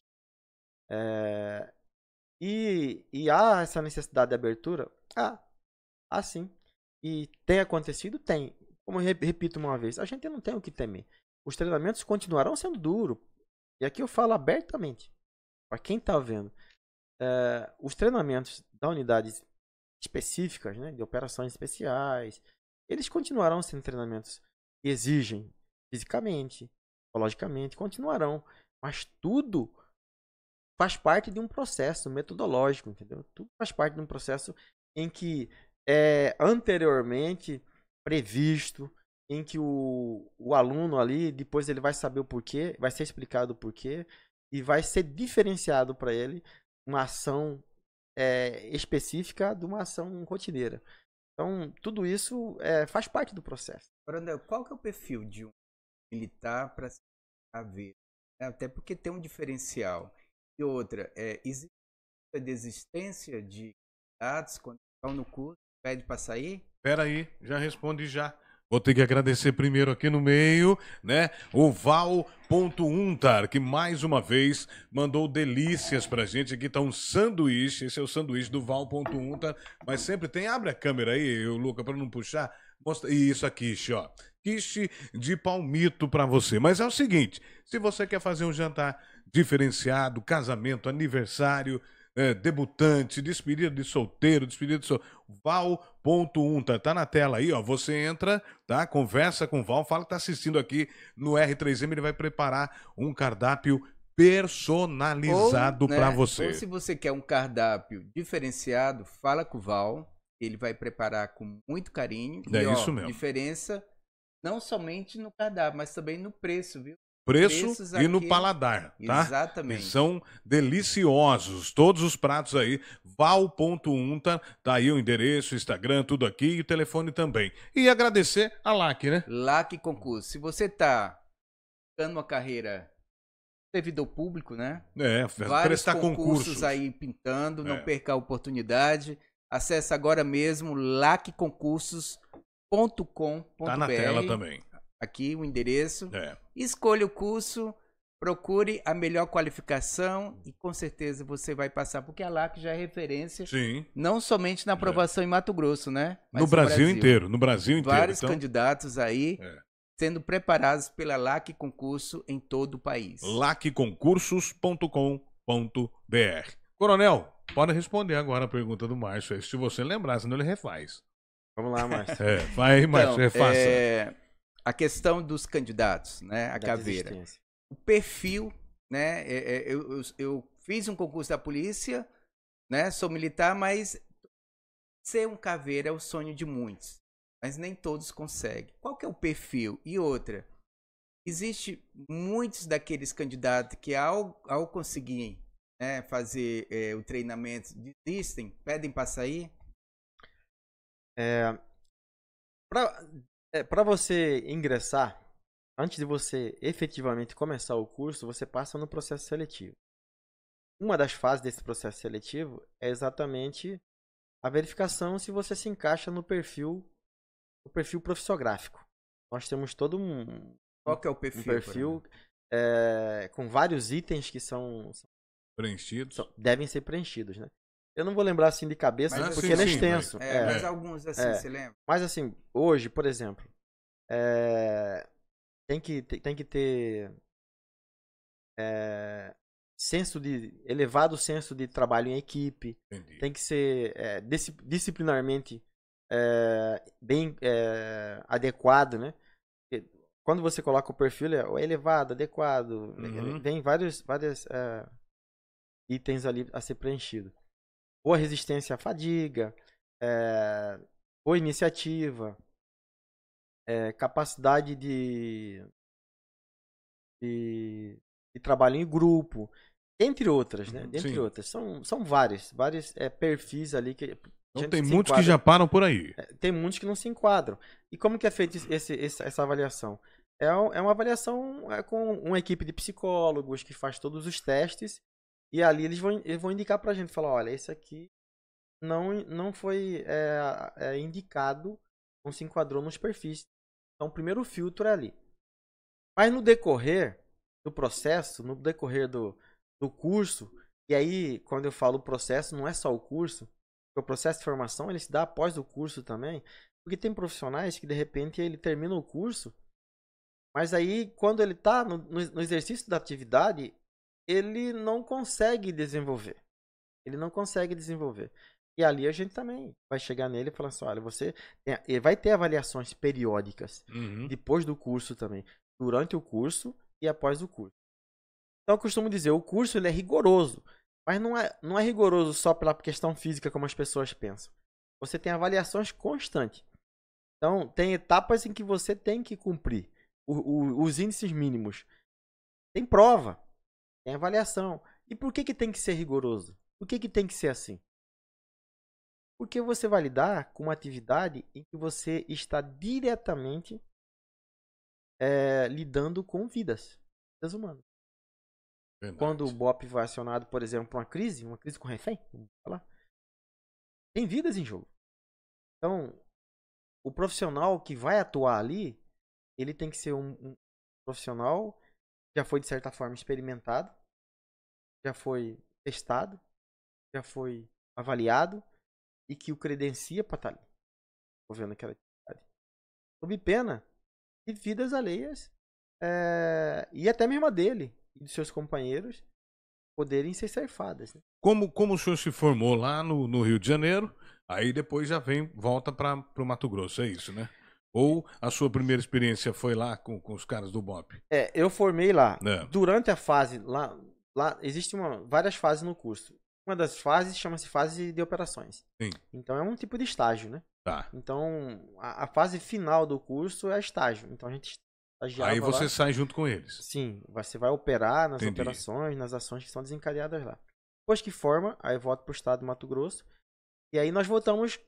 E há essa necessidade de abertura? Há sim. E tem acontecido? Tem. Como eu repito uma vez, a gente não tem o que temer. Os treinamentos continuarão sendo duros. E aqui eu falo abertamente. Para quem está vendo. Os treinamentos da unidades específicas, né, de operações especiais, eles continuarão sendo treinamentos que exigem fisicamente, psicologicamente, continuarão. Mas tudo faz parte de um processo metodológico, entendeu? Tudo faz parte de um processo em que anteriormente previsto, em que o aluno ali, depois ele vai saber o porquê, vai ser explicado o porquê, e vai ser diferenciado para ele uma ação específica de uma ação rotineira. Então, tudo isso faz parte do processo. Coronel, qual que é o perfil de um militar para se ver? Até porque tem um diferencial. E outra, existe a desistência de dados quando estão no curso, pede para sair? Pera aí, já responde já. Vou ter que agradecer primeiro aqui no meio, né? O Val.untar, que mais uma vez mandou delícias pra gente. Aqui tá um sanduíche, esse é o sanduíche do Val.untar, mas sempre tem, abre a câmera aí, Luca, pra não puxar. Mostra, isso aqui, ó. Quiche de palmito pra você. Mas é o seguinte, se você quer fazer um jantar diferenciado, casamento, aniversário, debutante, despedida de solteiro, Val.untar, tá na tela aí, ó, você entra, tá, conversa com o Val, fala que tá assistindo aqui no R3M, ele vai preparar um cardápio personalizado para você. Ou se você quer um cardápio diferenciado, fala com o Val, ele vai preparar com muito carinho. Isso mesmo. Diferença não somente no cardápio, mas também no preço, viu? Preço e no paladar, tá? Exatamente. E são deliciosos, todos os pratos aí, Val.untar, tá aí o endereço, Instagram, tudo aqui e o telefone também. E agradecer a LAC, né? LAC Concurso. Se você tá buscando uma carreira servidor público, né? Vários prestar concursos aí pintando, não perca a oportunidade. Acesse agora mesmo lacconcursos.com.br. Tá na tela também. Aqui o endereço. Escolha o curso, procure a melhor qualificação e com certeza você vai passar, porque a LAC já é referência. Sim. Não somente na aprovação em Mato Grosso, né? Mas no Brasil inteiro. No Brasil inteiro. Vários candidatos aí sendo preparados pela LAC Concurso em todo o país. lacconcursos.com.br. Coronel, pode responder agora a pergunta do Márcio. Se você lembrar, senão ele refaz. Vamos lá, Márcio. Vai, Márcio, refaça. a questão dos candidatos, né? A da caveira. desistência. O perfil, né? Eu fiz um concurso da polícia, né? Sou militar, mas ser um caveira é o sonho de muitos, mas nem todos conseguem. Qual que é o perfil? E outra, existe muitos daqueles candidatos que ao conseguir, né, fazer o treinamento, desistem, pedem para sair? Para você ingressar, antes de você efetivamente começar o curso, você passa no processo seletivo. Uma das fases desse processo seletivo é exatamente a verificação se você se encaixa no perfil profissiográfico. Nós temos todo Qual que é o perfil? perfil com vários itens que Preenchidos. devem ser preenchidos, né? Eu não vou lembrar assim de cabeça, Mas, porque sim, ele é sim, extenso. Mas alguns assim, você lembra? Mas assim, hoje, por exemplo, tem que ter elevado senso de trabalho em equipe. Entendi. Tem que ser disciplinarmente bem adequado, né? Porque quando você coloca o perfil é elevado, adequado, vem vários itens ali a ser preenchido. Boa resistência à fadiga, boa iniciativa, capacidade de trabalho em grupo, entre outras, né? Dentre Sim. outras. São vários perfis ali que Então gente tem se muitos que enquadra. já param por aí. Tem muitos que não se enquadram. E como que é feita essa avaliação? É uma avaliação com uma equipe de psicólogos que faz todos os testes e ali eles vão indicar pra gente, falar, olha, esse aqui não foi indicado, não se enquadrou nos perfis. Então o primeiro filtro é ali. Mas no decorrer do processo, no decorrer do curso, e aí quando eu falo processo, não é só o curso, o processo de formação ele se dá após o curso também, porque tem profissionais que de repente ele termina o curso, mas aí quando ele está no exercício da atividade, ele não consegue desenvolver. Ele não consegue desenvolver. E ali a gente também vai chegar nele e falar assim, olha, ele vai ter avaliações periódicas depois do curso também, durante o curso e após o curso. Então eu costumo dizer, o curso ele é rigoroso, mas não é rigoroso só pela questão física como as pessoas pensam. Você tem avaliações constantes. Então tem etapas em que você tem que cumprir os índices mínimos. Tem prova, tem avaliação. E por que tem que ser rigoroso? Por que tem que ser assim? Porque você vai lidar com uma atividade em que você está diretamente lidando com vidas humanas. Verdade. Quando o BOP vai acionado, por exemplo, para uma crise com refém, vamos falar, tem vidas em jogo. Então, o profissional que vai atuar ali, ele tem que ser um profissional que já foi, de certa forma, experimentado, já foi testado, já foi avaliado e que o credencia para estar ali, envolvendo aquela atividade. Sob pena de vidas alheias e até mesmo a dele e dos seus companheiros poderem ser ceifadas. Né? Como o senhor se formou lá no Rio de Janeiro, aí depois já volta para o Mato Grosso, é isso, né? Ou a sua primeira experiência foi lá com os caras do BOP? Eu formei lá. É. Durante a fase, lá existem várias fases no curso. Uma das fases chama-se fase de operações. Sim. Então é um tipo de estágio, né? Tá. Então a fase final do curso é estágio. Então a gente estagiava Aí você lá. sai junto com eles. Sim, você vai operar nas Entendi. operações, nas ações que são desencadeadas lá. Depois que forma, aí volta para o estado do Mato Grosso. E aí nós voltamos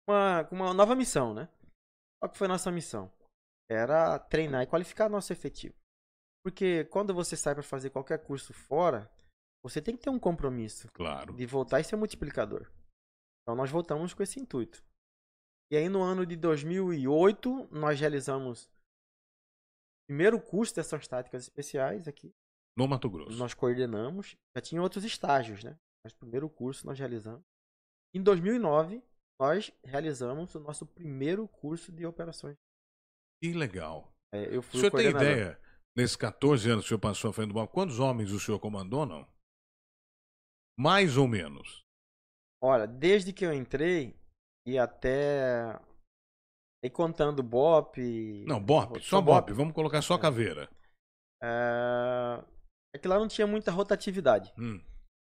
com uma nova missão, né? Qual que foi a nossa missão? Era treinar e qualificar nosso efetivo. Porque quando você sai para fazer qualquer curso fora, você tem que ter um compromisso. Claro. De voltar e ser multiplicador. Então nós voltamos com esse intuito. E aí no ano de 2008, nós realizamos o primeiro curso de ações táticas especiais aqui. No Mato Grosso. Nós coordenamos. Já tinha outros estágios, né? Mas o primeiro curso nós realizamos. Em 2009, nós realizamos o nosso primeiro curso de operações. Que legal. Eu fui O senhor tem coordenador. ideia, nesses 14 anos que o senhor passou à frente do BOP, quantos homens o senhor comandou, não? Mais ou menos. Olha, desde que eu entrei e até E contando BOP... Não, BOP, só BOP. Vamos colocar só caveira. É que lá não tinha muita rotatividade.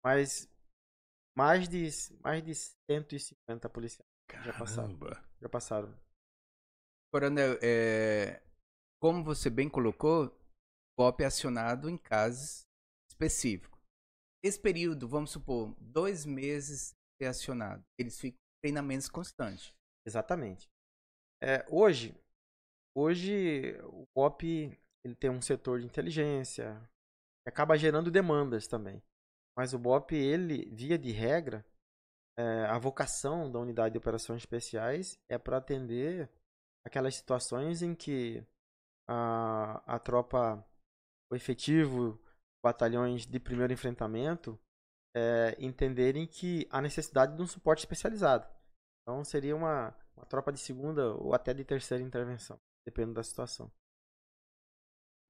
Mas mais de 150 policiais já passaram. Coronel, como você bem colocou, BOP é acionado em casos específicos. Esse período, vamos supor, 2 meses é acionado. Eles ficam em treinamentos constantes. Exatamente. Hoje o BOP ele tem um setor de inteligência que acaba gerando demandas também. Mas o BOP, ele, via de regra, a vocação da unidade de operações especiais é para atender aquelas situações em que a tropa, o efetivo, batalhões de primeiro enfrentamento, entenderem que há necessidade de um suporte especializado. Então seria uma tropa de segunda ou até de terceira intervenção, dependendo da situação.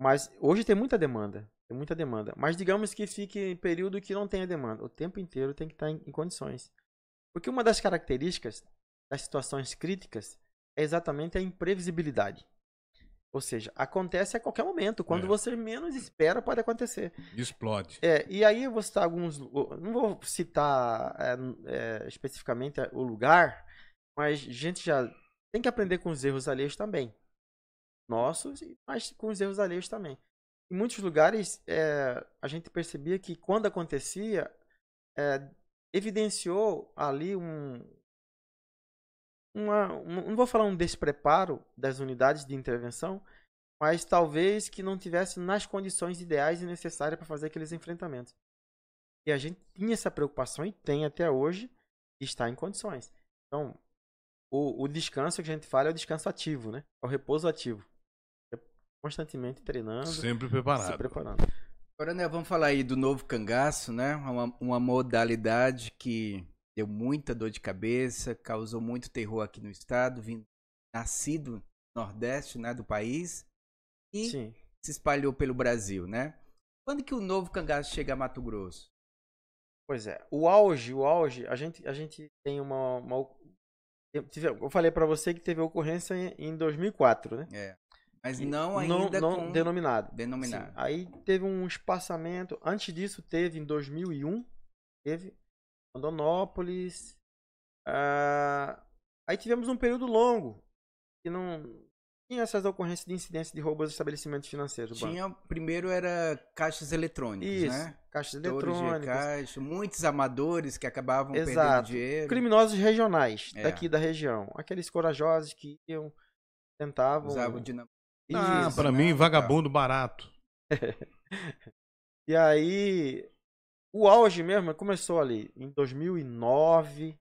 Mas hoje tem muita demanda. Mas digamos que fique em período que não tenha demanda. O tempo inteiro tem que estar em condições. Porque uma das características das situações críticas é exatamente a imprevisibilidade. Ou seja, acontece a qualquer momento. Quando você menos espera, pode acontecer. Explode. E aí eu vou citar alguns... Não vou citar especificamente o lugar, mas a gente já tem que aprender com os erros alheios também. Nossos, mas com os erros alheios também. Em muitos lugares, a gente percebia que quando acontecia, evidenciou ali não vou falar um despreparo das unidades de intervenção, mas talvez que não tivesse nas condições ideais e necessárias para fazer aqueles enfrentamentos. E a gente tinha essa preocupação e tem até hoje de estar em condições. Então, o descanso que a gente fala é o descanso ativo, né? É o repouso ativo. Constantemente treinando. Sempre preparado. Se preparando. Coronel, vamos falar aí do novo cangaço, né? Uma modalidade que deu muita dor de cabeça, causou muito terror aqui no estado, nascido no Nordeste, né, do país, e Sim. se espalhou pelo Brasil, né? Quando que o novo cangaço chega a Mato Grosso? Pois é. O auge, a gente tem eu falei para você que teve ocorrência em 2004, né? Mas não ainda com... Denominado. Sim. Aí teve um espaçamento. Antes disso teve em 2001. Teve Rondonópolis. Aí tivemos um período longo. Que não tinha essas ocorrências de incidência de roubo aos estabelecimentos financeiros. Primeiro era caixas eletrônicas, isso, né? Caixas eletrônicas. Caixa, muitos amadores que acabavam perdendo dinheiro. Criminosos regionais daqui da região. Aqueles corajosos que tentavam... Usavam dinamite. Pra mim, vagabundo barato. E aí, o auge mesmo começou ali em 2009.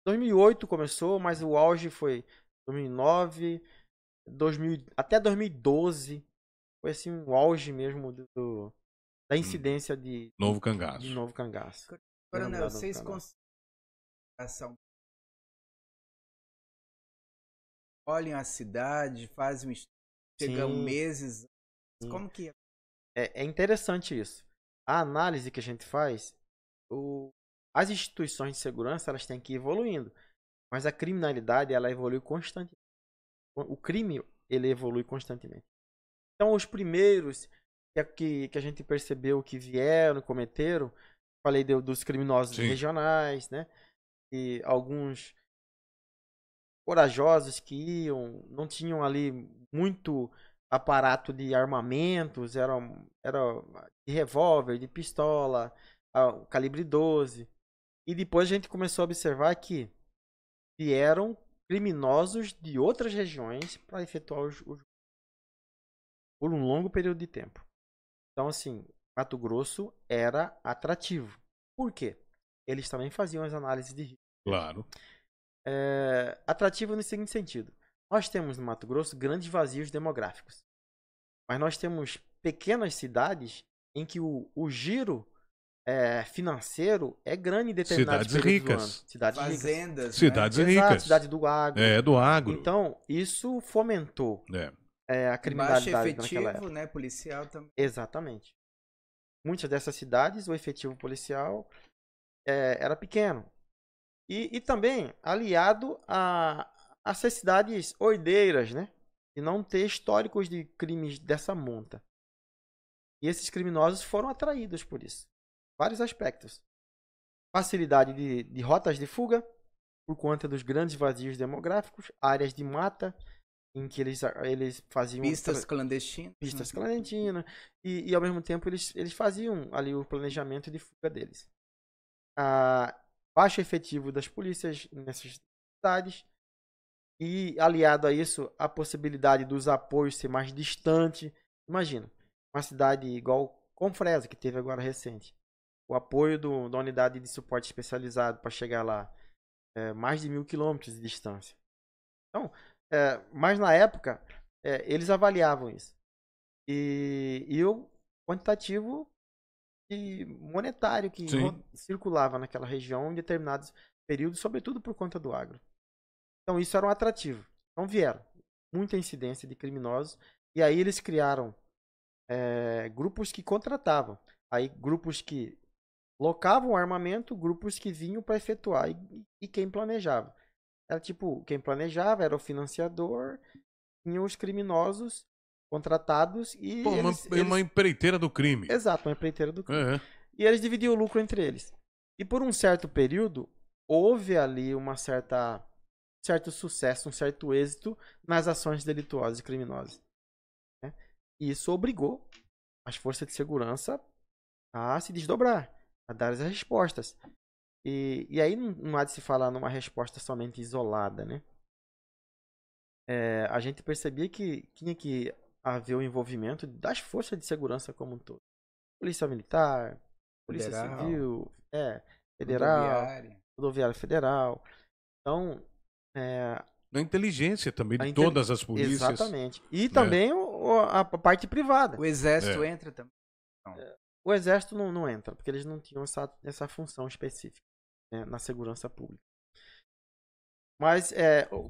2008 começou, mas o auge foi 2009, até 2012. Foi assim um auge mesmo da incidência de novo cangaço. De novo cangaço. Coronel, vocês conseguem olham a cidade, fazem chegam meses. Sim. Como que é interessante isso. A análise que a gente faz, as instituições de segurança elas têm que ir evoluindo, mas a criminalidade ela evolui constantemente. O crime ele evolui constantemente. Então os primeiros que a gente percebeu que vieram, cometeram, falei dos criminosos regionais, né? E alguns corajosos que não tinham ali muito aparato de armamentos, era de revólver, de pistola, calibre 12. E depois a gente começou a observar que vieram criminosos de outras regiões para efetuar os por um longo período de tempo. Então, assim, Mato Grosso era atrativo. Por quê? Eles também faziam as análises de risco. Claro. Atrativo no seguinte sentido. Nós temos no Mato Grosso grandes vazios demográficos. Mas nós temos pequenas cidades em que o giro financeiro é grande em determinados cidades ricas. Cidades fazendas, ricas. Cidades ricas. Exato, cidade do agro. Do agro. Então, isso fomentou a criminalidade baixo naquela época. efetivo, né, policial também. Exatamente. Muitas dessas cidades, o efetivo policial era pequeno. E também aliado a a ser cidades ordeiras, né? E não ter históricos de crimes dessa monta. E esses criminosos foram atraídos por isso. Vários aspectos. Facilidade de rotas de fuga, por conta dos grandes vazios demográficos, áreas de mata, em que eles faziam... Pistas clandestinas. Pistas clandestinas. E ao mesmo tempo eles faziam ali o planejamento de fuga deles. Baixo efetivo das polícias nessas cidades. E aliado a isso, a possibilidade dos apoios ser mais distante. Imagina, uma cidade igual Confresa, que teve agora recente. O apoio da unidade de suporte especializado para chegar lá. Mais de 1.000 quilômetros de distância. Então, mas na época, eles avaliavam isso. E o quantitativo e monetário que circulava naquela região em determinados períodos, sobretudo por conta do agro. Então isso era um atrativo. Então vieram muita incidência de criminosos e aí eles criaram grupos que contratavam. Aí grupos que locavam armamento, grupos que vinham para efetuar e quem planejava. Era tipo, quem planejava era o financiador, tinha os criminosos contratados e uma empreiteira do crime. Exato, uma empreiteira do crime. E eles dividiam o lucro entre eles. E por um certo período, houve ali um certo sucesso, um certo êxito nas ações delituosas e criminosas. Né? E isso obrigou as forças de segurança a se desdobrar, a dar as respostas. E aí não há de se falar numa resposta somente isolada, né? A gente percebia que tinha que haver o envolvimento das forças de segurança como um todo. Polícia Militar, Polícia Civil, Federal, Rodoviária Federal. Então, a inteligência também de todas as polícias. Exatamente. E também a parte privada. O Exército entra também? O Exército não entra, porque eles não tinham essa função específica, né, na segurança pública. Mas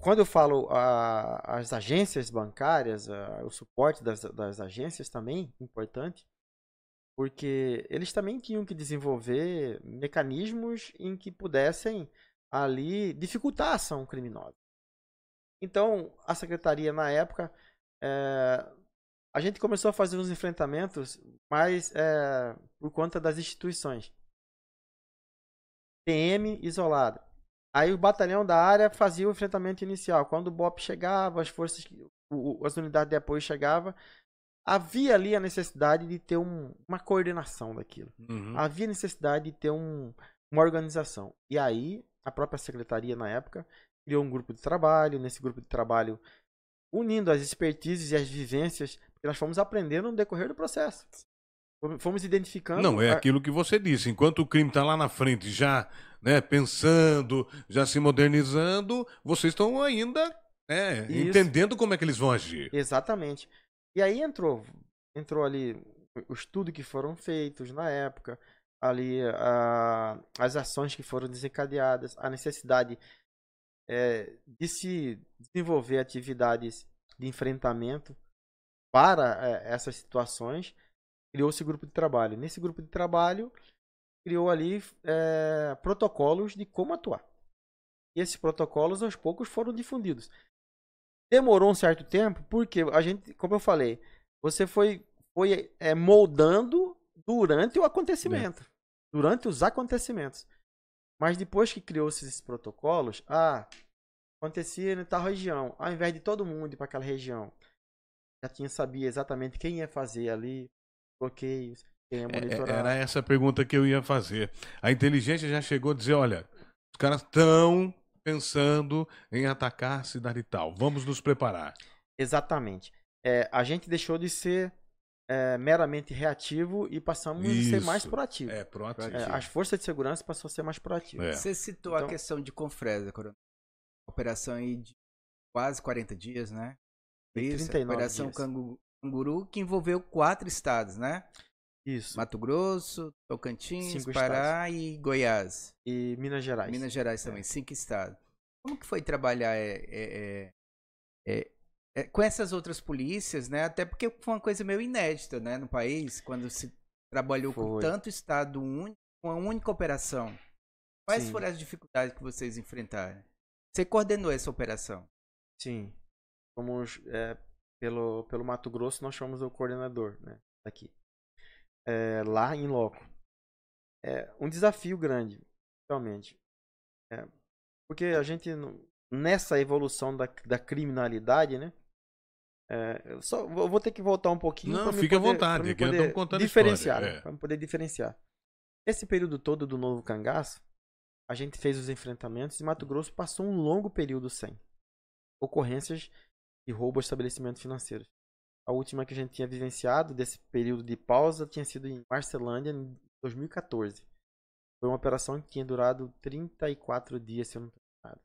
quando eu falo as agências bancárias, o suporte das agências também, importante, porque eles também tinham que desenvolver mecanismos em que pudessem ali dificultar a ação criminosa. Então, a secretaria na época, a gente começou a fazer uns enfrentamentos, mas por conta das instituições. PM isolada. Aí o batalhão da área fazia o enfrentamento inicial. Quando o BOP chegava, as unidades de apoio chegavam, havia ali a necessidade de ter uma coordenação daquilo. Uhum. Havia necessidade de ter uma organização. E aí, a própria secretaria, na época, criou um grupo de trabalho. Nesse grupo de trabalho, unindo as expertises e as vivências, porque nós fomos aprendendo no decorrer do processo. Fomos identificando... Não, é aquilo que você disse. Enquanto o crime está lá na frente, já pensando, já se modernizando, vocês estão ainda entendendo como é que eles vão agir. Exatamente. E aí entrou ali o estudo que foram feitos na época, ali as ações que foram desencadeadas, a necessidade de se desenvolver atividades de enfrentamento para essas situações. Criou-se grupo de trabalho. Nesse grupo de trabalho, criou ali protocolos de como atuar. E esses protocolos, aos poucos, foram difundidos. Demorou um certo tempo, porque a gente, como eu falei, você foi moldando durante o acontecimento. Durante os acontecimentos. Mas depois que criou-se esses protocolos, acontecia em tal região. Ao invés de todo mundo ir para aquela região, já sabia exatamente quem ia fazer ali, bloqueios, quem ia monitorar. Era essa a pergunta que eu ia fazer. A inteligência já chegou a dizer, olha, os caras estão pensando em atacar a cidade e tal. Vamos nos preparar. Exatamente. A gente deixou de ser meramente reativo e passamos a ser mais proativo. Proativo. As forças de segurança passaram a ser mais proativas. Você citou a questão de Confresa, Coronel. Operação aí de quase 40 dias, né? Isso, Operação Canguru, que envolveu 4 estados, né? Isso. Mato Grosso, Tocantins, 5 Pará estados. E Goiás. E Minas Gerais. Minas Gerais também, 5 estados. Como que foi trabalhar com essas outras polícias, né? Até porque foi uma coisa meio inédita, né, no país, quando se trabalhou com tanto estado único, com uma única operação. Quais foram as dificuldades que vocês enfrentaram? Você coordenou essa operação? Sim. Fomos, pelo Mato Grosso, nós fomos o coordenador, né, aqui. Lá em loco. É um desafio grande, realmente. Porque a gente, nessa evolução da criminalidade, né? Eu vou ter que voltar um pouquinho Não, para fique à vontade, me que nós estamos poder contando diferenciar, história. né? Para poder diferenciar. Esse período todo do Novo Cangaço, a gente fez os enfrentamentos e Mato Grosso passou um longo período sem ocorrências de roubo a estabelecimentos financeiros. A última que a gente tinha vivenciado desse período de pausa tinha sido em Marcelândia, em 2014. Foi uma operação que tinha durado 34 dias, se eu não estou errado.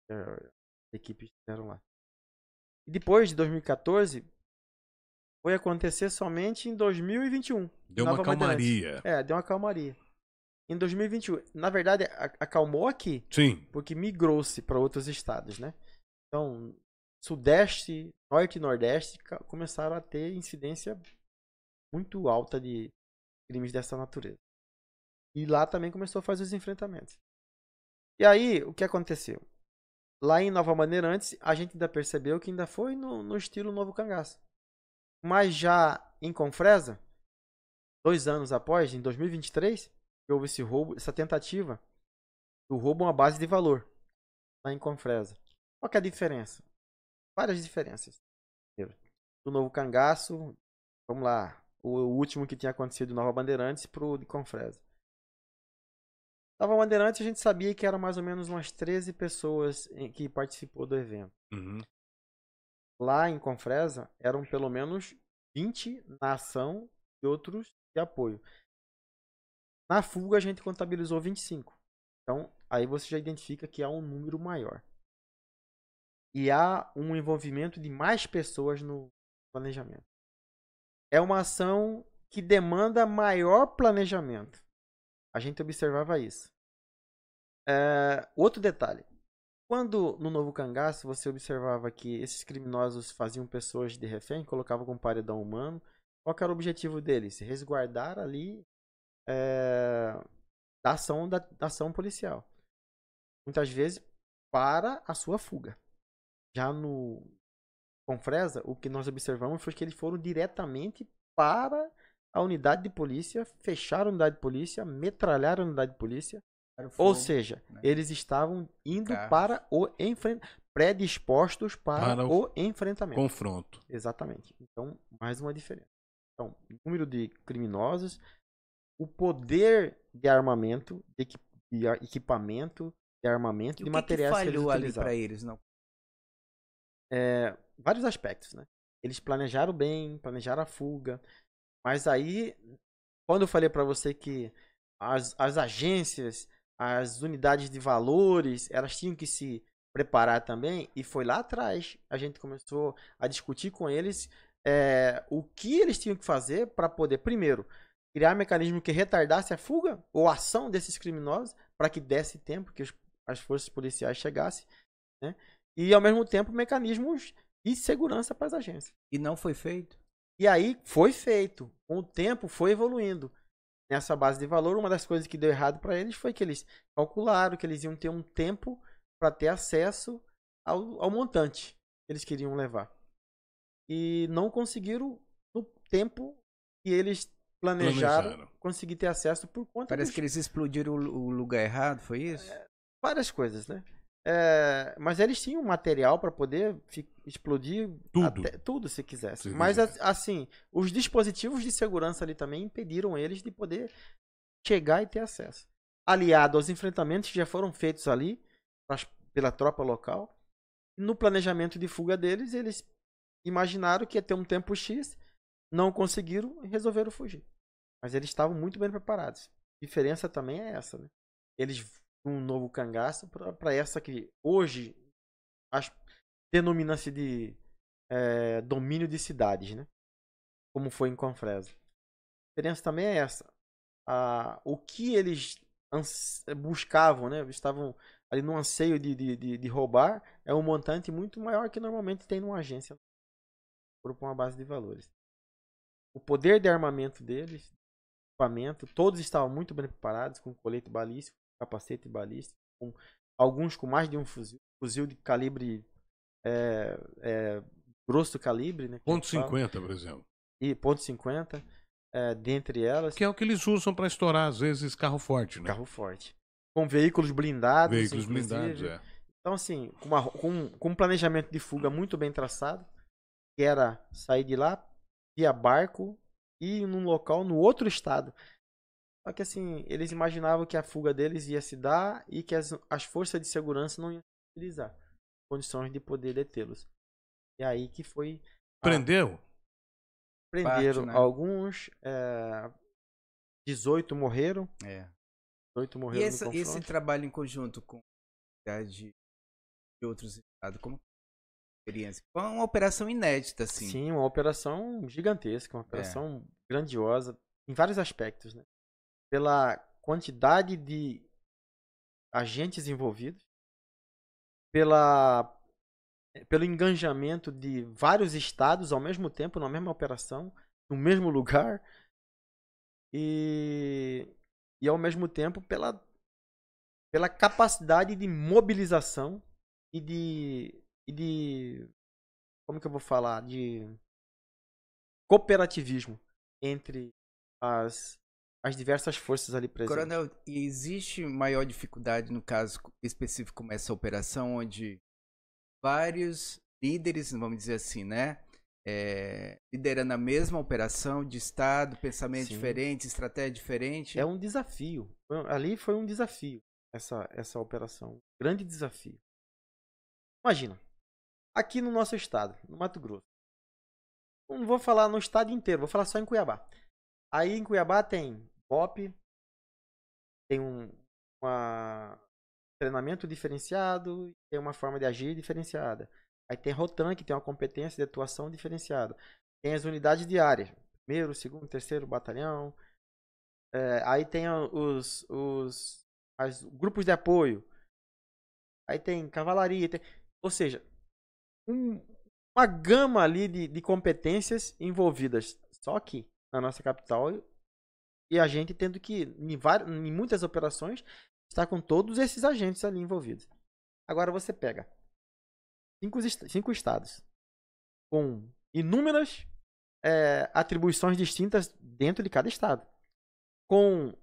As equipes estiveram lá. E depois de 2014, foi acontecer somente em 2021. Deu uma calmaria. Deu uma calmaria. Em 2021, na verdade, acalmou aqui, Sim. porque migrou-se para outros estados, né? Então, Sudeste, Norte e Nordeste começaram a ter incidência muito alta de crimes dessa natureza. E lá também começou a fazer os enfrentamentos. E aí, o que aconteceu? Lá em Nova Bandeirantes, a gente ainda percebeu que ainda foi no estilo Novo Cangaço. Mas já em Confresa, 2 anos após, em 2023, houve esse roubo, essa tentativa do roubo a uma base de valor lá em Confresa. Qual que é a diferença? Várias diferenças. Do Novo Cangaço, vamos lá, o último que tinha acontecido em Nova Bandeirantes para o de Confresa. Nova Bandeirantes a gente sabia que eram mais ou menos umas 13 pessoas que participou do evento. Uhum. Lá em Confresa eram pelo menos 20 na ação e outros de apoio. Na fuga a gente contabilizou 25. Então aí você já identifica que há um número maior. E há um envolvimento de mais pessoas no planejamento. É uma ação que demanda maior planejamento. A gente observava isso. Outro detalhe. Quando no Novo Cangaço você observava que esses criminosos faziam pessoas de refém, colocavam com paredão humano, qual que era o objetivo deles? Resguardar ali da ação policial. Muitas vezes para a sua fuga. Já no Confresa, o que nós observamos foi que eles foram diretamente para a unidade de polícia, fecharam a unidade de polícia, metralharam a unidade de polícia. Ou seja, né? Eles estavam indo para o enfrentamento, predispostos para o enfrentamento. Confronto. Exatamente. Então, mais uma diferença. Então, número de criminosos, o poder de armamento, de equipamento, de armamento, de materiais que falhou ali para eles, não? Vários aspectos, né? Eles planejaram bem, planejaram a fuga, mas aí, quando eu falei para você que as agências, as unidades de valores, elas tinham que se preparar também, e foi lá atrás, a gente começou a discutir com eles o que eles tinham que fazer para poder, primeiro, criar um mecanismo que retardasse a fuga ou a ação desses criminosos, para que desse tempo que as forças policiais chegassem, né? E ao mesmo tempo mecanismos de segurança para as agências. E não foi feito? E aí foi feito. Com o tempo foi evoluindo. Nessa base de valor, uma das coisas que deu errado para eles foi que eles calcularam que eles iam ter um tempo para ter acesso ao montante que eles queriam levar. E não conseguiram, no tempo que eles planejaram. Conseguir ter acesso por conta Parece que eles explodiram o lugar errado, foi isso? Várias coisas, né? Mas eles tinham material para poder explodir tudo se quisesse. Mas assim, os dispositivos de segurança ali também impediram eles de poder chegar e ter acesso. Aliado aos enfrentamentos que já foram feitos ali pela tropa local, no planejamento de fuga deles, eles imaginaram que ia ter um tempo X, não conseguiram e resolveram fugir. Mas eles estavam muito bem preparados. A diferença também é essa, né? Eles um novo cangaço para essa que hoje denomina-se de domínio de cidades, né? Como foi em Confresa. A diferença também é essa. O que eles buscavam, né? Estavam ali no anseio de roubar, é um montante muito maior que normalmente tem numa agência por uma base de valores. O poder de armamento deles, equipamento, todos estavam muito bem preparados com colete balístico, capacete balístico, alguns com mais de um fuzil de calibre grosso calibre, né? Ponto .50, por exemplo. E ponto .50, dentre elas. Que é o que eles usam para estourar, às vezes, carro forte, né? Carro forte. Com veículos blindados. Veículos blindados, Então, assim, com um planejamento de fuga muito bem traçado, que era sair de lá via barco e num local no outro estado. Só que, assim, eles imaginavam que a fuga deles ia se dar e que as forças de segurança não iam utilizar condições de poder detê-los. E aí que foi... Prendeu? Prenderam Parte, né? alguns, 18 morreram. 18 E morreram no esse confronto. trabalho em conjunto com a de outros estados, como experiência? Foi uma operação inédita, assim. Sim, uma operação gigantesca, uma operação grandiosa em vários aspectos, né? Pela quantidade de agentes envolvidos, pelo engajamento de vários estados ao mesmo tempo, na mesma operação, no mesmo lugar, e ao mesmo tempo pela capacidade de mobilização e de como que eu vou falar, de cooperativismo entre as diversas forças ali presentes. Coronel, e existe maior dificuldade no caso específico como essa operação, onde vários líderes, vamos dizer assim, né? Liderando a mesma operação de estado, pensamento diferente, estratégia diferente. É um desafio. Ali foi um desafio, essa operação. Grande desafio. Imagina, aqui no nosso estado, no Mato Grosso. Não vou falar no estado inteiro, vou falar só em Cuiabá. Aí em Cuiabá tem BOP, tem um treinamento diferenciado, tem uma forma de agir diferenciada. Aí tem Rotan, que tem uma competência de atuação diferenciada. Tem as unidades diárias, 1º, 2º, 3º batalhão. Aí tem os grupos de apoio. Aí tem cavalaria. Ou seja, uma gama ali de competências envolvidas. Só aqui, na nossa capital. E a gente tendo que, em muitas operações, estar com todos esses agentes ali envolvidos. Agora você pega 5 estados com inúmeras atribuições distintas dentro de cada estado, com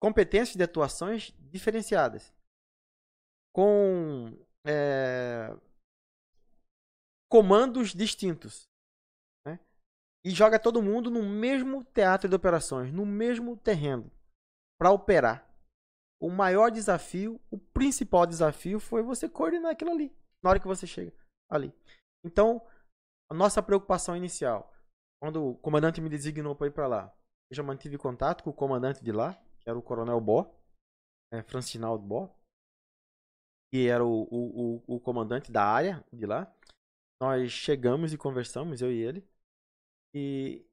competências de atuações diferenciadas, com comandos distintos, né? E joga todo mundo no mesmo teatro de operações, no mesmo terreno, para operar. O maior desafio, o principal desafio foi você coordenar aquilo ali, na hora que você chega ali. Então, a nossa preocupação inicial, quando o comandante me designou para ir para lá, eu já mantive contato com o comandante de lá, que era o Coronel Bó, Francinaldo Bó, que era o comandante da área de lá. Nós chegamos e conversamos, eu e ele, e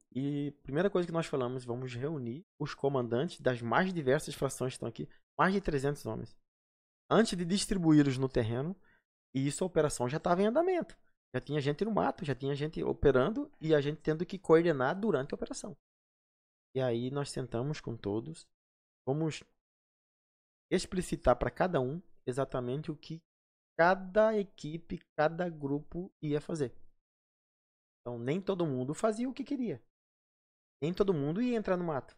a primeira coisa que nós falamos, vamos reunir os comandantes das mais diversas frações que estão aqui, mais de 300 homens, antes de distribuí-los no terreno, e isso a operação já estava em andamento. Já tinha gente no mato, já tinha gente operando e a gente tendo que coordenar durante a operação. E aí nós sentamos com todos, vamos explicitar para cada um exatamente o que cada equipe, cada grupo ia fazer. Então nem todo mundo fazia o que queria. Nem todo mundo ia entrar no mato.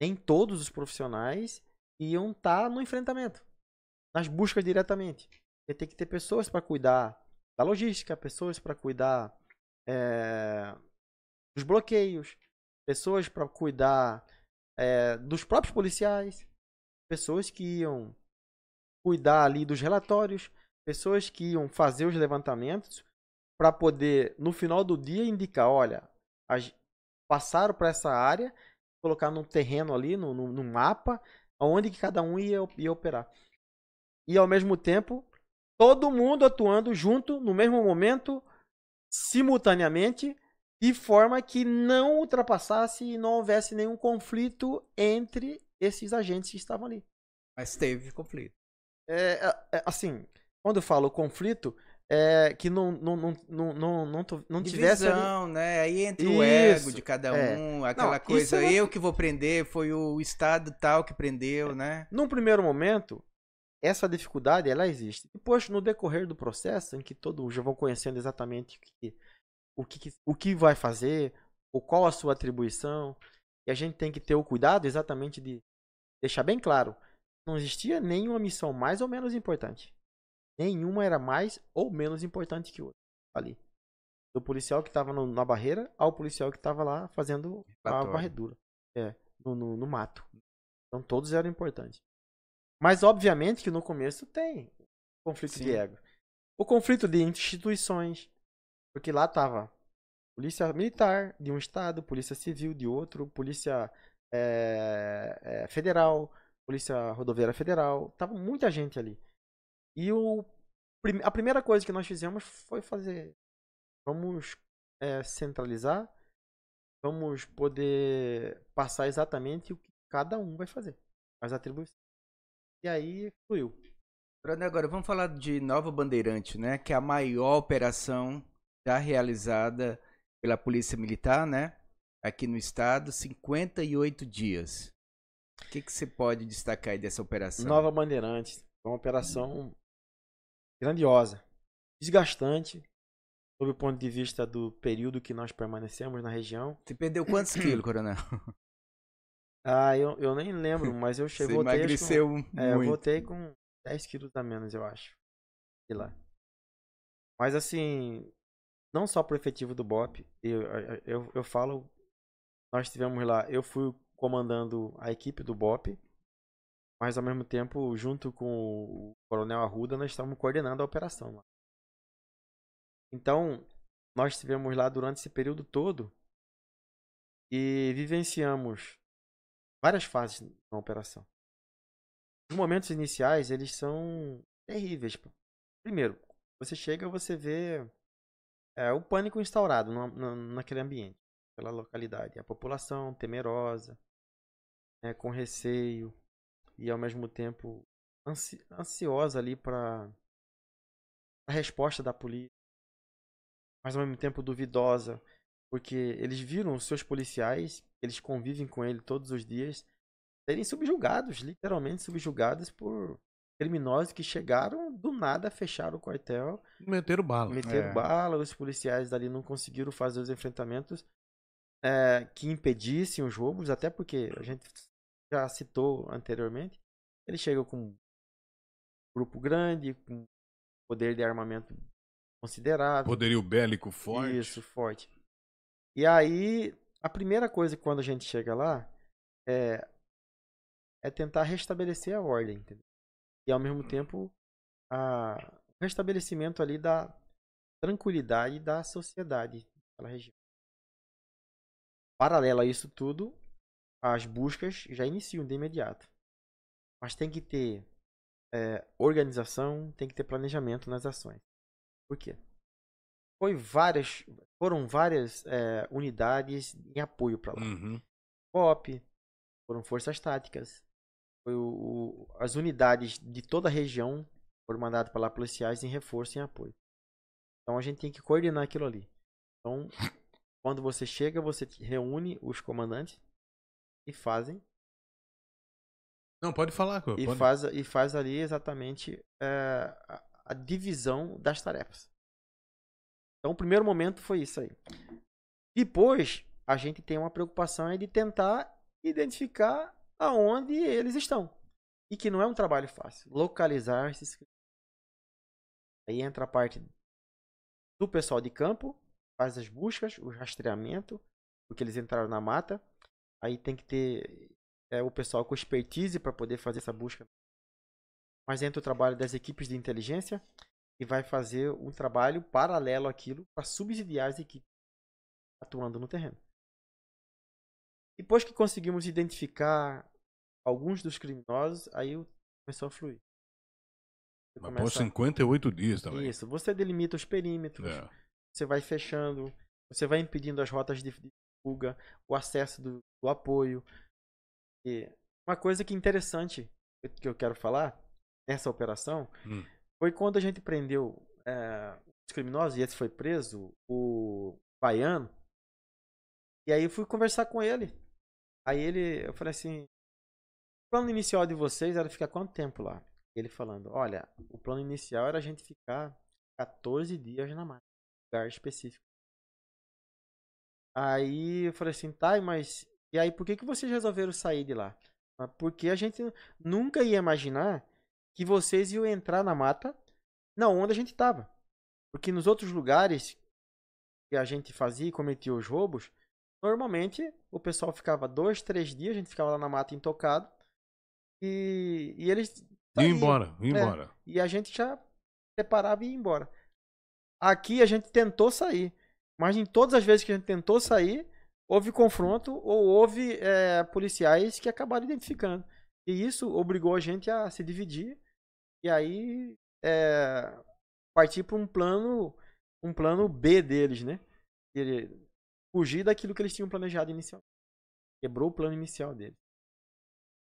Nem todos os profissionais iam estar no enfrentamento, nas buscas diretamente. Ia ter que ter pessoas para cuidar da logística, pessoas para cuidar dos bloqueios, pessoas para cuidar dos próprios policiais, pessoas que iam cuidar ali dos relatórios, pessoas que iam fazer os levantamentos para poder, no final do dia, indicar, olha, passaram para essa área, colocar num terreno ali, no mapa, onde que cada um ia operar. E ao mesmo tempo, todo mundo atuando junto, no mesmo momento, simultaneamente, de forma que não ultrapassasse e não houvesse nenhum conflito entre esses agentes que estavam ali. Mas teve conflito. Assim, quando eu falo conflito, que não tivesse divisão, né? Aí entra isso, o ego de cada um, aquela não, coisa, eu que vou prender, foi o estado tal que prendeu, né? Num primeiro momento, essa dificuldade, ela existe. Depois, no decorrer do processo, em que todos já vão conhecendo exatamente o que vai fazer, ou qual a sua atribuição, e a gente tem que ter o cuidado exatamente de deixar bem claro, não existia nenhuma missão mais ou menos importante. Nenhuma era mais ou menos importante que outra ali. Do policial que estava na barreira ao policial que estava lá fazendo a varredura. No mato. Então todos eram importantes. Mas obviamente que no começo tem conflito de ego. O conflito de instituições. Porque lá tava polícia militar de um estado, polícia civil de outro, polícia federal, polícia rodoviária federal. Tava muita gente ali. E a primeira coisa que nós fizemos foi fazer... Vamos centralizar. Vamos poder passar exatamente o que cada um vai fazer. As atribuições. E aí fluiu. Agora vamos falar de Nova Bandeirante, né? Que é a maior operação já realizada pela Polícia Militar, né? Aqui no estado, 58 dias. O que você pode destacar aí dessa operação? Nova Bandeirante. Uma operação grandiosa. Desgastante. Sob o ponto de vista do período que nós permanecemos na região. Você perdeu quantos quilos, coronel? Eu nem lembro, mas eu cheguei. Você emagreceu muito. Eu voltei com 10 quilos a menos, eu acho. De lá. Mas assim, não só pro efetivo do BOP, eu falo, nós estivemos lá, eu fui comandando a equipe do BOP, mas ao mesmo tempo, junto com o Coronel Arruda, nós estávamos coordenando a operação lá. Então, nós estivemos lá durante esse período todo e vivenciamos várias fases na operação. Os momentos iniciais, eles são terríveis. Primeiro, você chega, você vê o pânico instaurado naquele ambiente, pela localidade. A população temerosa, com receio e ao mesmo tempo ansiosa ali para a resposta da polícia, mas ao mesmo tempo duvidosa, porque eles viram os seus policiais, eles convivem com ele todos os dias, serem subjugados, literalmente subjugados por criminosos que chegaram do nada, fecharam o quartel. Meteram bala. Meteram bala, os policiais dali não conseguiram fazer os enfrentamentos que impedissem os roubos, até porque a gente já citou anteriormente, eles chegam com um grupo grande, com poder de armamento considerável. Poderio bélico forte. Isso, forte. E aí, a primeira coisa quando a gente chega lá é tentar restabelecer a ordem, entendeu? E ao mesmo tempo o restabelecimento ali da tranquilidade da sociedade daquela região. Paralelo a isso tudo, as buscas já iniciam de imediato. Mas tem que ter organização, tem que ter planejamento nas ações. Por quê? Foram várias unidades em apoio para lá. Uhum. BOP, foram forças táticas, as unidades de toda a região foram mandadas para lá, policiais em reforço e em apoio. Então a gente tem que coordenar aquilo ali. Então, quando você chega, você reúne os comandantes e fazem. Não, pode falar. E faz ali exatamente a divisão das tarefas. Então o primeiro momento foi isso aí. Depois, a gente tem uma preocupação de tentar identificar aonde eles estão. E que não é um trabalho fácil. Localizar esses. Aí entra a parte do pessoal de campo, faz as buscas, o rastreamento, porque eles entraram na mata. Aí tem que ter o pessoal com expertise para poder fazer essa busca. Mas entra o trabalho das equipes de inteligência e vai fazer um trabalho paralelo àquilo para subsidiar as equipes atuando no terreno. Depois que conseguimos identificar alguns dos criminosos, aí começou a fluir. Mas 58 dias também. Isso, você delimita os perímetros, você vai fechando, você vai impedindo as rotas de fuga, o acesso do apoio. E uma coisa que é interessante que eu quero falar nessa operação foi quando a gente prendeu os criminosos, e esse foi preso, o baiano, e aí eu fui conversar com ele. Aí eu falei assim, o plano inicial de vocês era ficar quanto tempo lá? Ele falando, olha, o plano inicial era a gente ficar 14 dias na mata, lugar específico. Aí eu falei assim, tá, mas e aí por que vocês resolveram sair de lá? Porque a gente nunca ia imaginar que vocês iam entrar na mata, não, onde a gente tava. Porque nos outros lugares que a gente fazia e cometia os roubos, normalmente o pessoal ficava 2, 3 dias, a gente ficava lá na mata intocado e eles Ia saíam. embora, ia embora. E a gente já separava e ia embora. Aqui a gente tentou sair, mas em todas as vezes que a gente tentou sair, houve confronto ou houve policiais que acabaram identificando. E isso obrigou a gente a se dividir e aí partir para um plano B deles, né? Fugir daquilo que eles tinham planejado inicialmente. Quebrou o plano inicial deles.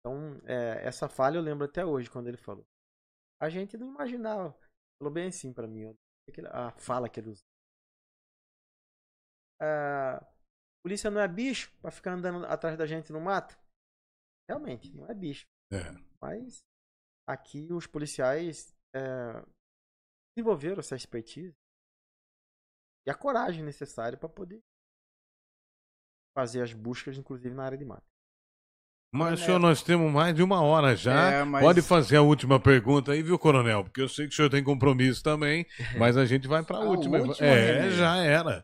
Então, essa falha eu lembro até hoje, quando ele falou. A gente não imaginava. Falou bem assim pra mim. A fala que ele usou. A polícia não é bicho pra ficar andando atrás da gente no mato? Realmente, não é bicho. Mas aqui os policiais desenvolveram essa expertise e a coragem necessária para poder fazer as buscas, inclusive na área de mata. Mas, senhor, nós temos mais de 1 hora já. Mas... Pode fazer a última pergunta aí, viu, coronel? Porque eu sei que o senhor tem compromisso também, mas a gente vai para a última. Já era.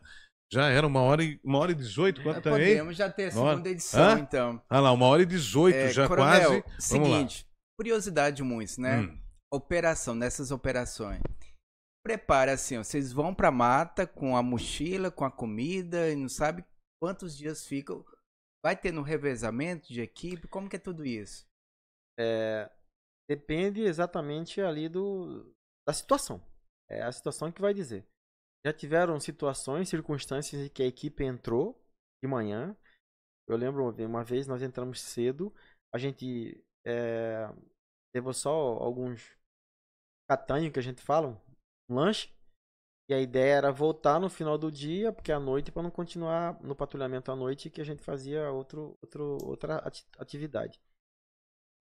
Já era 1h18, quanto tá aí? Podemos já ter a segunda edição, então. Ah lá, 1h18, já coronel, quase. Seguinte, curiosidade muitos, né? Nessas operações. Prepara assim, ó, vocês vão pra mata com a mochila, com a comida, e não sabe quantos dias ficam. Vai ter no revezamento de equipe? Como que é tudo isso? Depende exatamente ali da situação. É a situação que vai dizer. Já tiveram situações, circunstâncias em que a equipe entrou de manhã. Eu lembro uma vez nós entramos cedo, a gente levou só alguns catanhos que a gente fala, um lanche. E a ideia era voltar no final do dia, porque à noite, para não continuar no patrulhamento à noite, que a gente fazia outra atividade.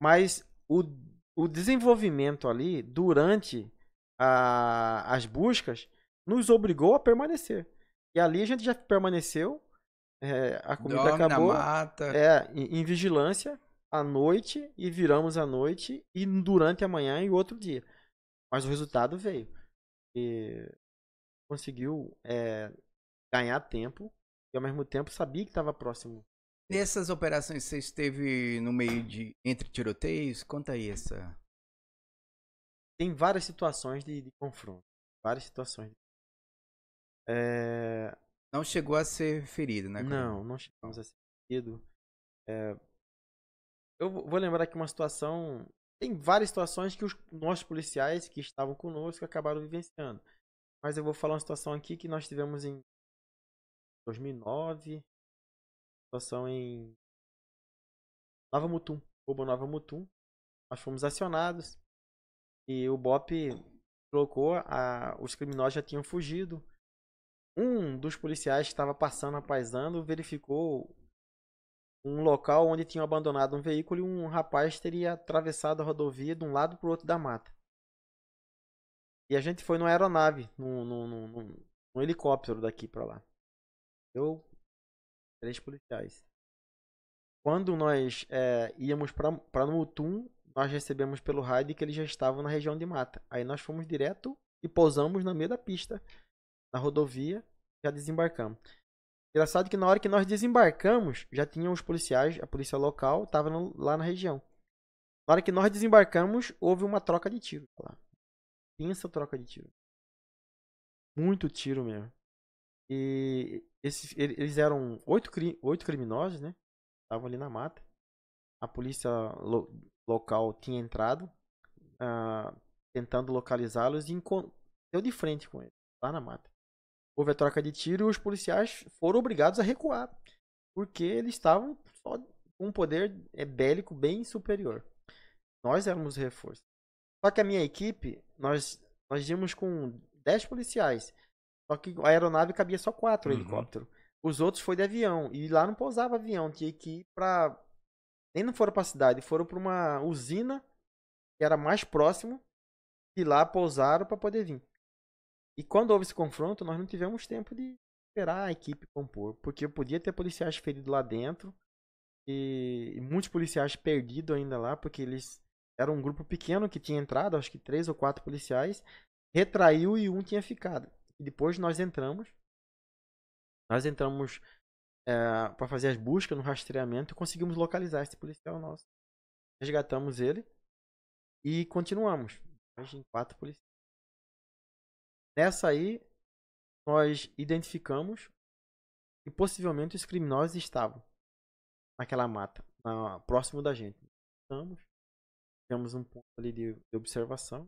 Mas o desenvolvimento ali, durante as buscas, nos obrigou a permanecer. E ali a gente já permaneceu, a comida acabou, na mata. em vigilância à noite, e viramos à noite, e durante a manhã e o outro dia. Mas o resultado veio. E conseguiu ganhar tempo e ao mesmo tempo sabia que estava próximo. Nessas operações você esteve no meio entre tiroteios? Conta aí essa. Tem várias situações de confronto. Várias situações. Não chegou a ser ferido, né? Não chegamos a ser ferido. Eu vou lembrar aqui uma situação. Tem várias situações que os nossos policiais que estavam conosco acabaram vivenciando. Mas eu vou falar uma situação aqui que nós tivemos em 2009. Situação em Nova Mutum. Roubo Nova Mutum. Nós fomos acionados. E o BOP colocou, os criminosos já tinham fugido. Um dos policiais que estava passando, apaisando, verificou um local onde tinham abandonado um veículo e um rapaz teria atravessado a rodovia de um lado para o outro da mata. E a gente foi numa aeronave, num helicóptero daqui para lá. 3 policiais. Quando nós íamos para Mutum, nós recebemos pelo rádio que eles já estavam na região de mata. Aí nós fomos direto e pousamos no meio da pista, na rodovia, já desembarcamos. Engraçado que na hora que nós desembarcamos, já tinham os policiais, a polícia local estava lá na região. Na hora que nós desembarcamos, houve uma troca de tiro lá. Intensa troca de tiro. Muito tiro mesmo. E eles eram 8 criminosos, né? Estavam ali na mata. A polícia local tinha entrado, tentando localizá-los, e deu de frente com eles, lá na mata. Houve a troca de tiro e os policiais foram obrigados a recuar, porque eles estavam só com um poder bélico bem superior. Nós éramos reforço. Só que a minha equipe, nós íamos com 10 policiais. Só que a aeronave cabia só 4 helicópteros. Os outros foi de avião. E lá não pousava avião. Tinha que ir pra... Nem não foram pra cidade. Foram pra uma usina que era mais próximo, e lá pousaram para poder vir. E quando houve esse confronto, nós não tivemos tempo de esperar a equipe compor, porque eu podia ter policiais feridos lá dentro e muitos policiais perdidos ainda lá, porque eles eram um grupo pequeno que tinha entrado, acho que 3 ou 4 policiais, retraiu e um tinha ficado. E depois nós entramos para fazer as buscas no rastreamento e conseguimos localizar esse policial nosso. Resgatamos ele e continuamos. Hoje em 4 policiais. Nessa aí, nós identificamos que possivelmente os criminosos estavam naquela mata, próximo da gente. Tivemos um ponto ali de observação.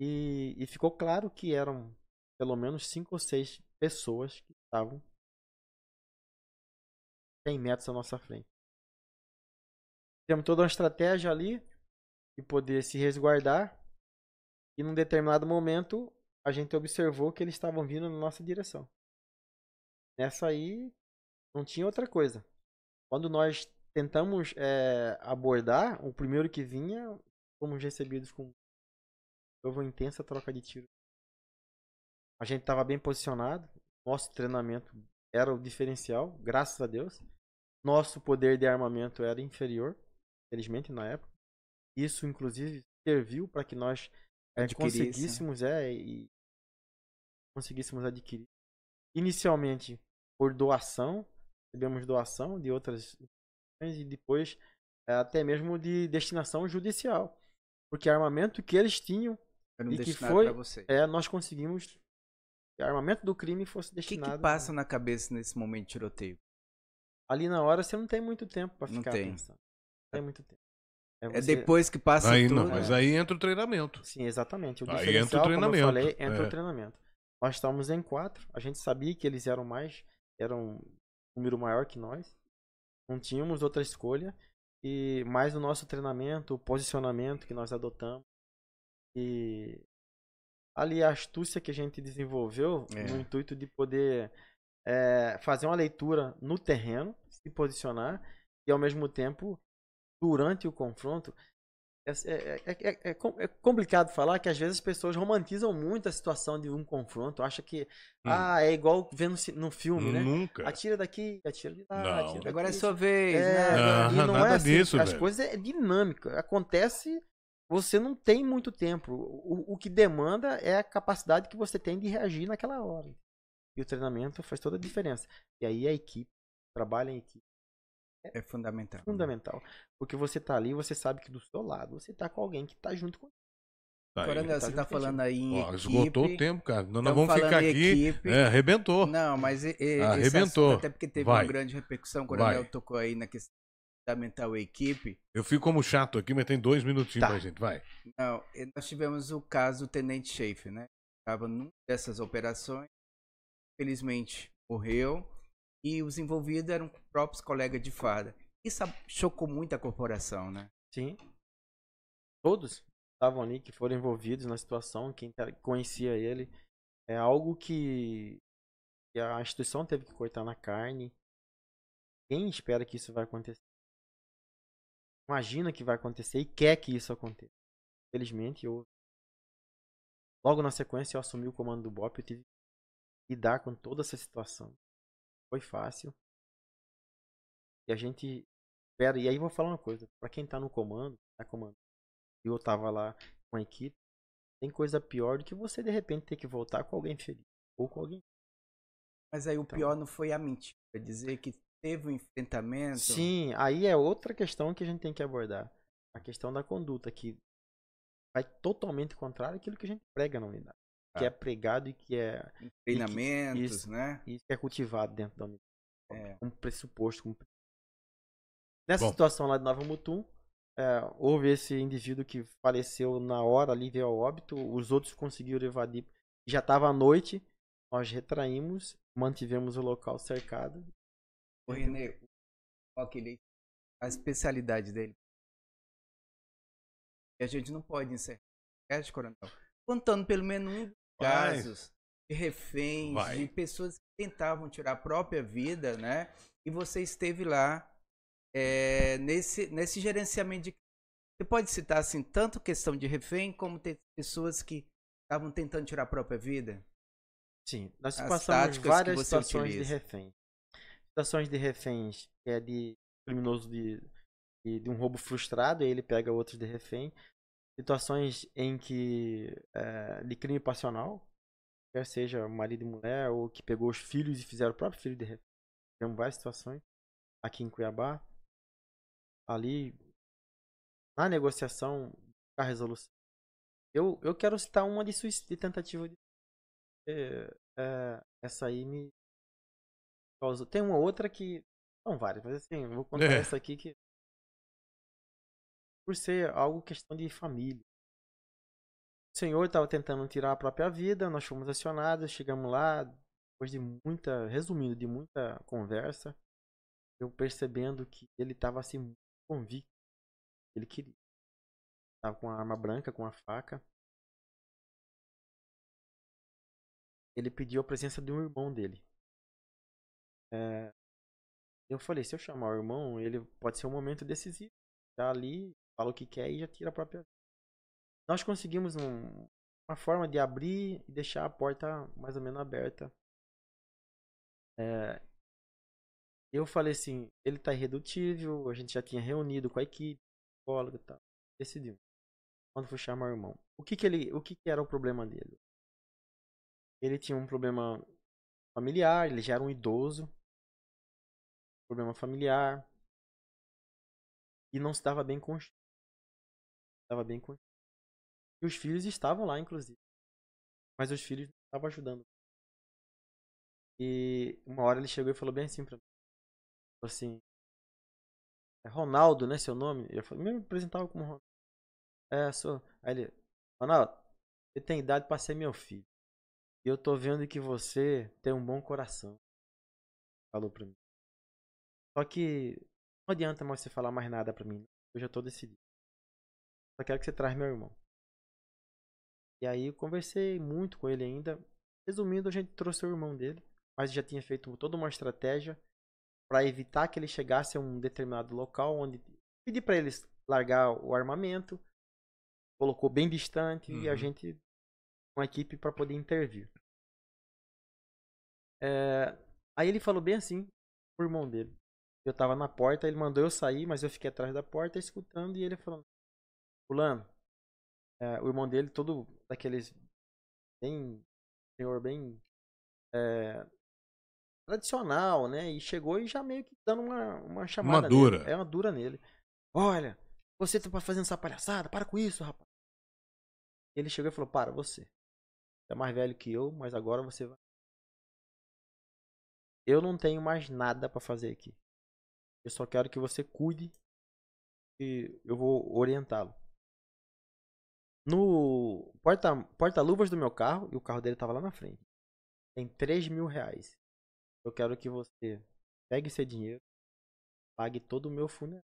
E ficou claro que eram pelo menos 5 ou 6 pessoas que estavam 100 metros à nossa frente. Temos toda uma estratégia ali de poder se resguardar. E num determinado momento a gente observou que eles estavam vindo na nossa direção. Nessa aí não tinha outra coisa. Quando nós tentamos abordar, o primeiro que vinha, fomos recebidos com uma intensa troca de tiro. A gente estava bem posicionado. Nosso treinamento era o diferencial, graças a Deus. Nosso poder de armamento era inferior, infelizmente, na época. Isso, inclusive, serviu para que nós conseguíssemos adquirir. Inicialmente, por doação, recebemos doação de outras e depois até mesmo de destinação judicial. Porque armamento que eles tinham Era e que destinado foi, pra você. nós conseguimos que o armamento do crime fosse O destinado. que passa na cabeça nesse momento de tiroteio? Ali na hora você não tem muito tempo para Não ficar tem. pensando. Não tem muito tempo. É depois que passa Aí tudo. não, mas aí entra o treinamento. Sim, exatamente. O Aí diferencial, entra o como eu treinamento. falei, entra É. o treinamento. Nós estávamos em 4, a gente sabia que eles eram um número maior que nós. Não tínhamos outra escolha. E mais o nosso treinamento, o posicionamento que nós adotamos. E ali a astúcia que a gente desenvolveu no intuito de poder fazer uma leitura no terreno, se posicionar e ao mesmo tempo, durante o confronto, é complicado falar que às vezes as pessoas romantizam muito a situação de um confronto, acham que é igual vendo no filme, né? Nunca. Atira daqui, atira de lá, Não. atira daqui. Agora é sua vez, né? E não nada é assim, disso, as velho. coisas é dinâmica. Acontece, você não tem muito tempo. O que demanda é a capacidade que você tem de reagir naquela hora. E o treinamento faz toda a diferença. E aí a equipe, trabalha em equipe. É fundamental. Fundamental. Porque você tá ali, você sabe que do seu lado você tá com alguém que tá junto com Aí. Coronel, Tá você tá junto falando aí em Ó, equipe. esgotou o tempo, cara. Nós Tamo vamos ficar falando em aqui. equipe. Arrebentou. Não, mas esse Arrebentou. assunto, até porque teve Vai. uma grande repercussão, o Coronel Vai. tocou aí na questão fundamental equipe. Eu fico como chato aqui, mas tem 2 minutinhos Tá. pra gente. Vai. Não, nós tivemos o caso do Tenente Schaefer, né? Estava numa dessas operações, felizmente morreu, e os envolvidos eram próprios colegas de farda. Isso chocou muito a corporação, né? Sim. Todos estavam ali, que foram envolvidos na situação, quem conhecia ele. É algo que a instituição teve que cortar na carne. Quem espera que isso vai acontecer? Imagina que vai acontecer e quer que isso aconteça. Felizmente, logo na sequência eu assumi o comando do BOP, eu tive que lidar com toda essa situação. Foi fácil. E a gente espera, e aí vou falar uma coisa, pra quem tá no comando, e eu tava lá com a equipe, tem coisa pior do que você de repente ter que voltar com alguém ferido, ou com alguém. Mas aí o Então. pior não foi a mentira, dizer que teve um enfrentamento. Sim, aí é outra questão que a gente tem que abordar. A questão da conduta, que vai totalmente contrário àquilo que a gente prega na unidade. Que é pregado e que é Treinamentos, isso. né? isso que é cultivado dentro da unidade. É. Um pressuposto. Nessa Bom. situação lá de Nova Mutum, houve esse indivíduo que faleceu na hora ali, veio ao óbito. Os outros conseguiram evadir. Já estava à noite, nós retraímos, mantivemos o local cercado. O Renê, a especialidade dele. E a gente não pode encerrar, Coronel, contando pelo menos um dos casos de reféns, de pessoas que tentavam tirar a própria vida, né? E você esteve lá nesse gerenciamento de Você pode citar, assim, tanto questão de refém, como ter pessoas que estavam tentando tirar a própria vida? Sim, nós As passamos táticas que várias você situações de utiliza. refém. Situações de reféns, que é de criminoso de um roubo frustrado, aí ele pega outros de refém. Situações em que de crime passional, quer seja marido e mulher, ou que pegou os filhos e fizeram o próprio filho de refém. Temos várias situações aqui em Cuiabá. Ali, na negociação, a resolução. Eu quero citar uma de suicídio, de tentativa de. Essa aí me causou. Tem uma outra que. São várias, mas assim, eu vou contar essa aqui que. Por ser algo questão de família. O senhor estava tentando tirar a própria vida, nós fomos acionados, chegamos lá, depois de muita, resumindo, de muita conversa, eu percebendo que ele estava assim, muito convicto, ele queria. Estava com a arma branca, com a faca. Ele pediu a presença de um irmão dele. Eu falei, se eu chamar o irmão, ele pode ser um momento decisivo. Já ali, fala o que quer e já tira a própria vida. Nós conseguimos uma forma de abrir e deixar a porta mais ou menos aberta. Eu falei assim, ele tá irredutível, a gente já tinha reunido com a equipe, psicólogo e tal. Decidimos. Quando fui chamar o irmão. O que era o problema dele? Ele tinha um problema familiar, ele já era um idoso. Problema familiar. E não se dava bem com os filhos. Estava bem com os filhos. E os filhos estavam lá, inclusive. Mas os filhos não estavam ajudando. E uma hora ele chegou e falou bem assim pra mim. Falou assim, é Ronaldo, né, seu nome? Eu falei, me apresentava como Ronaldo. Sou. Aí ele, Ronaldo, você tem idade pra ser meu filho. E eu tô vendo que você tem um bom coração. Falou pra mim. Só que não adianta mais você falar mais nada pra mim. Eu já tô decidido. Só quero que você traz meu irmão. E aí eu conversei muito com ele ainda. Resumindo, a gente trouxe o irmão dele. Mas já tinha feito toda uma estratégia para evitar que ele chegasse a um determinado local onde pedi para eles largar o armamento, colocou bem distante e a gente com a equipe para poder intervir. Aí ele falou bem assim pro irmão dele. Eu tava na porta, ele mandou eu sair, mas eu fiquei atrás da porta escutando e ele falando: Fulano, o irmão dele todo daqueles bem senhor bem tradicional, né? E chegou e já meio que dando uma chamada dura. nele. Uma dura nele. Olha, você tá fazendo essa palhaçada? Para com isso, rapaz. Ele chegou e falou, para, você. Você é mais velho que eu, mas agora você vai. Eu não tenho mais nada pra fazer aqui. Eu só quero que você cuide e eu vou orientá-lo. No porta-luvas do meu carro, e o carro dele tava lá na frente, tem 3 mil reais. Eu quero que você pegue esse dinheiro, pague todo o meu funeral.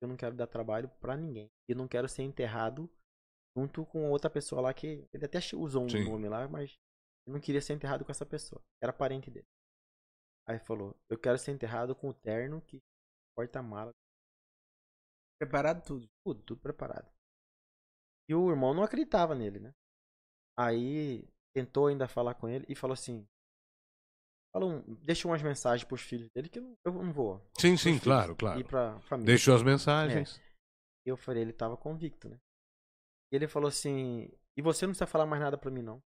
Eu não quero dar trabalho pra ninguém. E não quero ser enterrado junto com outra pessoa lá que ele até usou um nome lá, mas eu não queria ser enterrado com essa pessoa. Era parente dele. Aí falou, eu quero ser enterrado com o terno que porta-mala. Preparado tudo. Tudo preparado. E o irmão não acreditava nele, né? Aí tentou ainda falar com ele e falou assim, deixa umas mensagens pros filhos dele que eu não vou. Sim, claro. Ir pra família. Deixou as mensagens. E eu falei, ele tava convicto, né? E ele falou assim, e você não precisa falar mais nada pra mim não.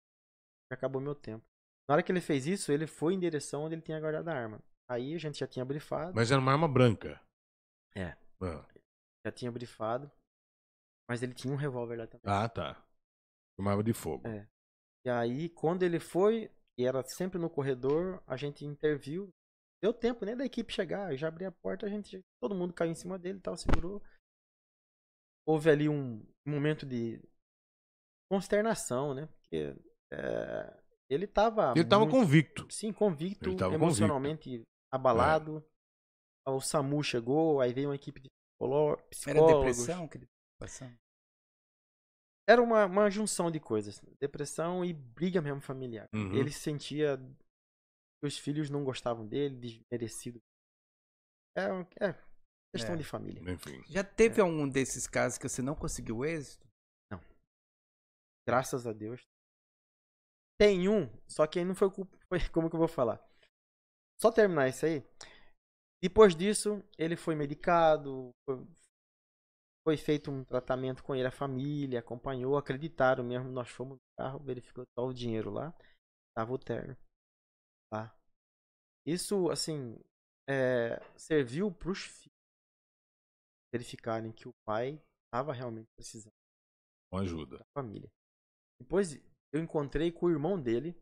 Já acabou meu tempo. Na hora que ele fez isso, ele foi em direção onde ele tinha guardado a arma. Aí a gente já tinha brifado. Mas era uma arma branca. Já tinha brifado. Mas ele tinha um revólver lá também. Ah, tá. Uma arma de fogo. E aí, quando ele foi, e era sempre no corredor, a gente interviu. Deu tempo nem da equipe chegar. Eu já abri a porta, todo mundo caiu em cima dele e tal, segurou. Houve ali um momento de consternação, né? Porque ele tava convicto. Sim, convicto, Ele tava emocionalmente abalado. O SAMU chegou, aí veio uma equipe de psicólogos. Era depressão? Era uma junção de coisas. Depressão e briga mesmo familiar. Ele sentia que os filhos não gostavam dele, desmerecido. Questão de família. Enfim. Já teve algum desses casos que você não conseguiu êxito? Não. Graças a Deus. Tem um, só que aí não foi culpa. Como que eu vou falar? Só terminar isso aí. Depois disso, ele foi medicado. Foi feito um tratamento com ele, a família acompanhou, acreditaram mesmo. Nós fomos no carro, verificou só o dinheiro lá. Tava o terno lá. Isso, assim, serviu para os filhos verificarem que o pai estava realmente precisando Com ajuda. da família. Depois eu encontrei com o irmão dele.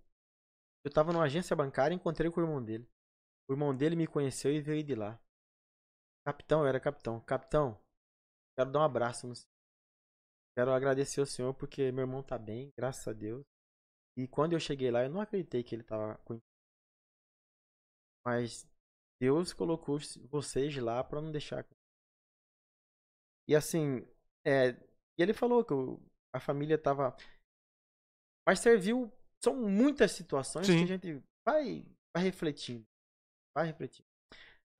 Eu estava numa agência bancária e encontrei com o irmão dele. O irmão dele me conheceu e veio de lá. Capitão, eu era capitão. Capitão, quero dar um abraço no senhor. Quero agradecer ao senhor porque meu irmão tá bem, graças a Deus. E quando eu cheguei lá, eu não acreditei que ele tava com. Mas Deus colocou vocês lá para não deixar. E assim, e ele falou que a família tava. Mas serviu. São muitas situações Sim. que a gente vai refletindo. Vai refletindo.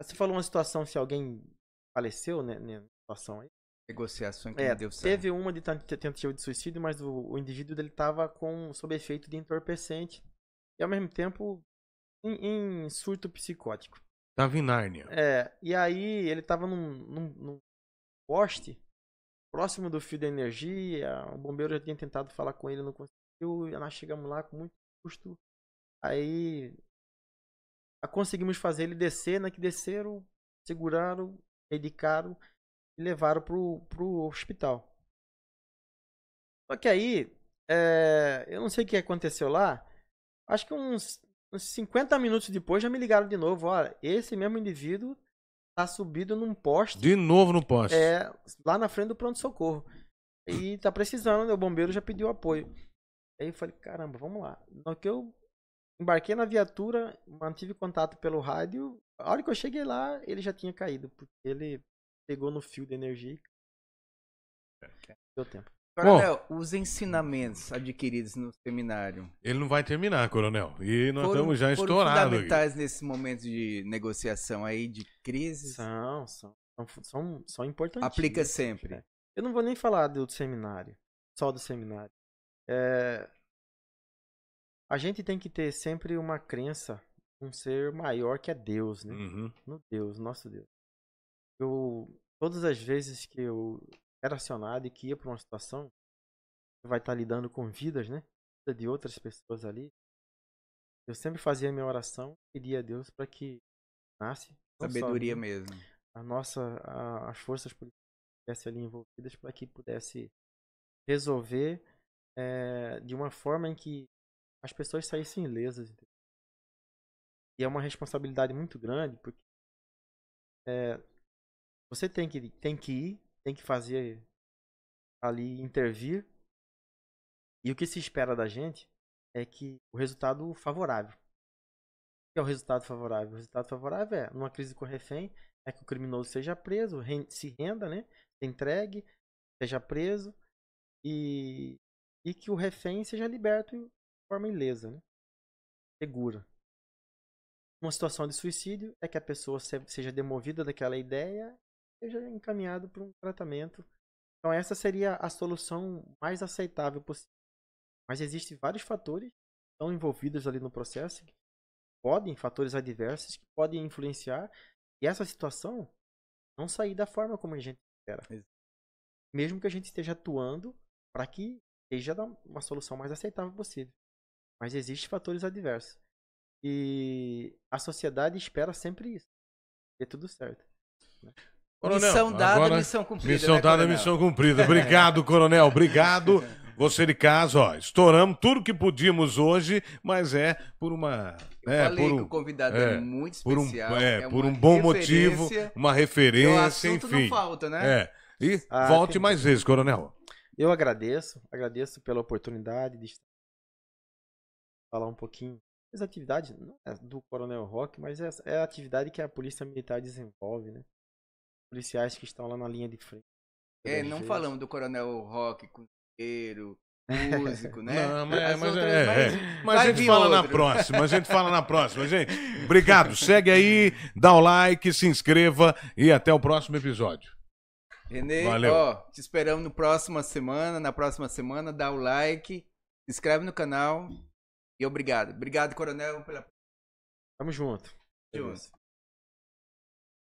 Você falou uma situação se alguém faleceu, né? Nessa situação aí. Negociação que não deu certo. Teve uma de tentativa de suicídio, mas o indivíduo dele estava sob efeito de entorpecente e ao mesmo tempo em surto psicótico. Tava em Nárnia. E aí ele estava num poste próximo do fio de energia. O bombeiro já tinha tentado falar com ele, não conseguiu. E nós chegamos lá com muito custo. Aí conseguimos fazer ele descer, né? Que desceram, seguraram, medicaram e levaram pro hospital. Só que aí, eu não sei o que aconteceu lá. Acho que uns 50 minutos depois já me ligaram de novo. Olha, esse mesmo indivíduo tá subido num poste. De novo no poste. Lá na frente do pronto-socorro. E tá precisando, né? O bombeiro já pediu apoio. Aí eu falei, caramba, vamos lá. Na hora que eu embarquei na viatura, mantive contato pelo rádio. A hora que eu cheguei lá, ele já tinha caído. Porque ele pegou no fio de energia e deu tempo. Coronel, os ensinamentos adquiridos no seminário. Ele não vai terminar, coronel. E nós estamos já foram estourados. Fundamentais nesse momento de negociação aí, de crises. São importantes. Aplica sempre. Né? Eu não vou nem falar do seminário, só do seminário. A gente tem que ter sempre uma crença, um ser maior que é Deus, né? Uhum. No Deus, nosso Deus. Todas as vezes que eu era acionado e que ia para uma situação, que vai estar lidando com vidas, né? Vida de outras pessoas ali. Eu sempre fazia a minha oração, pedia a Deus para que nasce sabedoria mesmo. As forças políticas estivessem ali envolvidas para que pudesse resolver de uma forma em que as pessoas saíssem ilesas. Entendeu? E é uma responsabilidade muito grande, porque você tem que ir, tem que fazer ali, intervir. E o que se espera da gente é que o resultado favorável. O que é o resultado favorável? O resultado favorável numa crise com refém, é que o criminoso seja preso, se renda, né? Entregue, seja preso e que o refém seja liberto de forma ilesa, né? Segura. Uma situação de suicídio é que a pessoa seja demovida daquela ideia e seja encaminhado para um tratamento. Então essa seria a solução mais aceitável possível. Mas existem vários fatores que estão envolvidos ali no processo, fatores adversos que podem influenciar e essa situação não sair da forma como a gente espera. Mesmo que a gente esteja atuando para que seja uma solução mais aceitável possível. Mas existem fatores adversos. E a sociedade espera sempre isso. Dê tudo certo. Né? Coronel, missão dada, agora, missão cumprida. Missão né, dada, coronel? missão cumprida. Obrigado, coronel. Obrigado. Você de casa, estouramos tudo que podíamos hoje, mas por uma... falei que o convidado é muito especial. Por um bom motivo, uma referência, o assunto enfim. não falta, né? E volte mais vezes, coronel. Eu agradeço pela oportunidade de falar um pouquinho das atividades, não é do Coronel Roque, mas é a atividade que a Polícia Militar desenvolve, né? Policiais que estão lá na linha de frente. Não falamos do Coronel Roque, cozinheiro, músico, né? Não, As mas outras mas vai a gente vir fala na outro. próxima, a gente fala na próxima, gente. Obrigado, segue aí, dá o like, se inscreva e até o próximo episódio. Renê, Valeu. ó, te esperamos na próxima semana, dá o like, se inscreve no canal e obrigado. Obrigado, Coronel, pela Tamo junto. junto.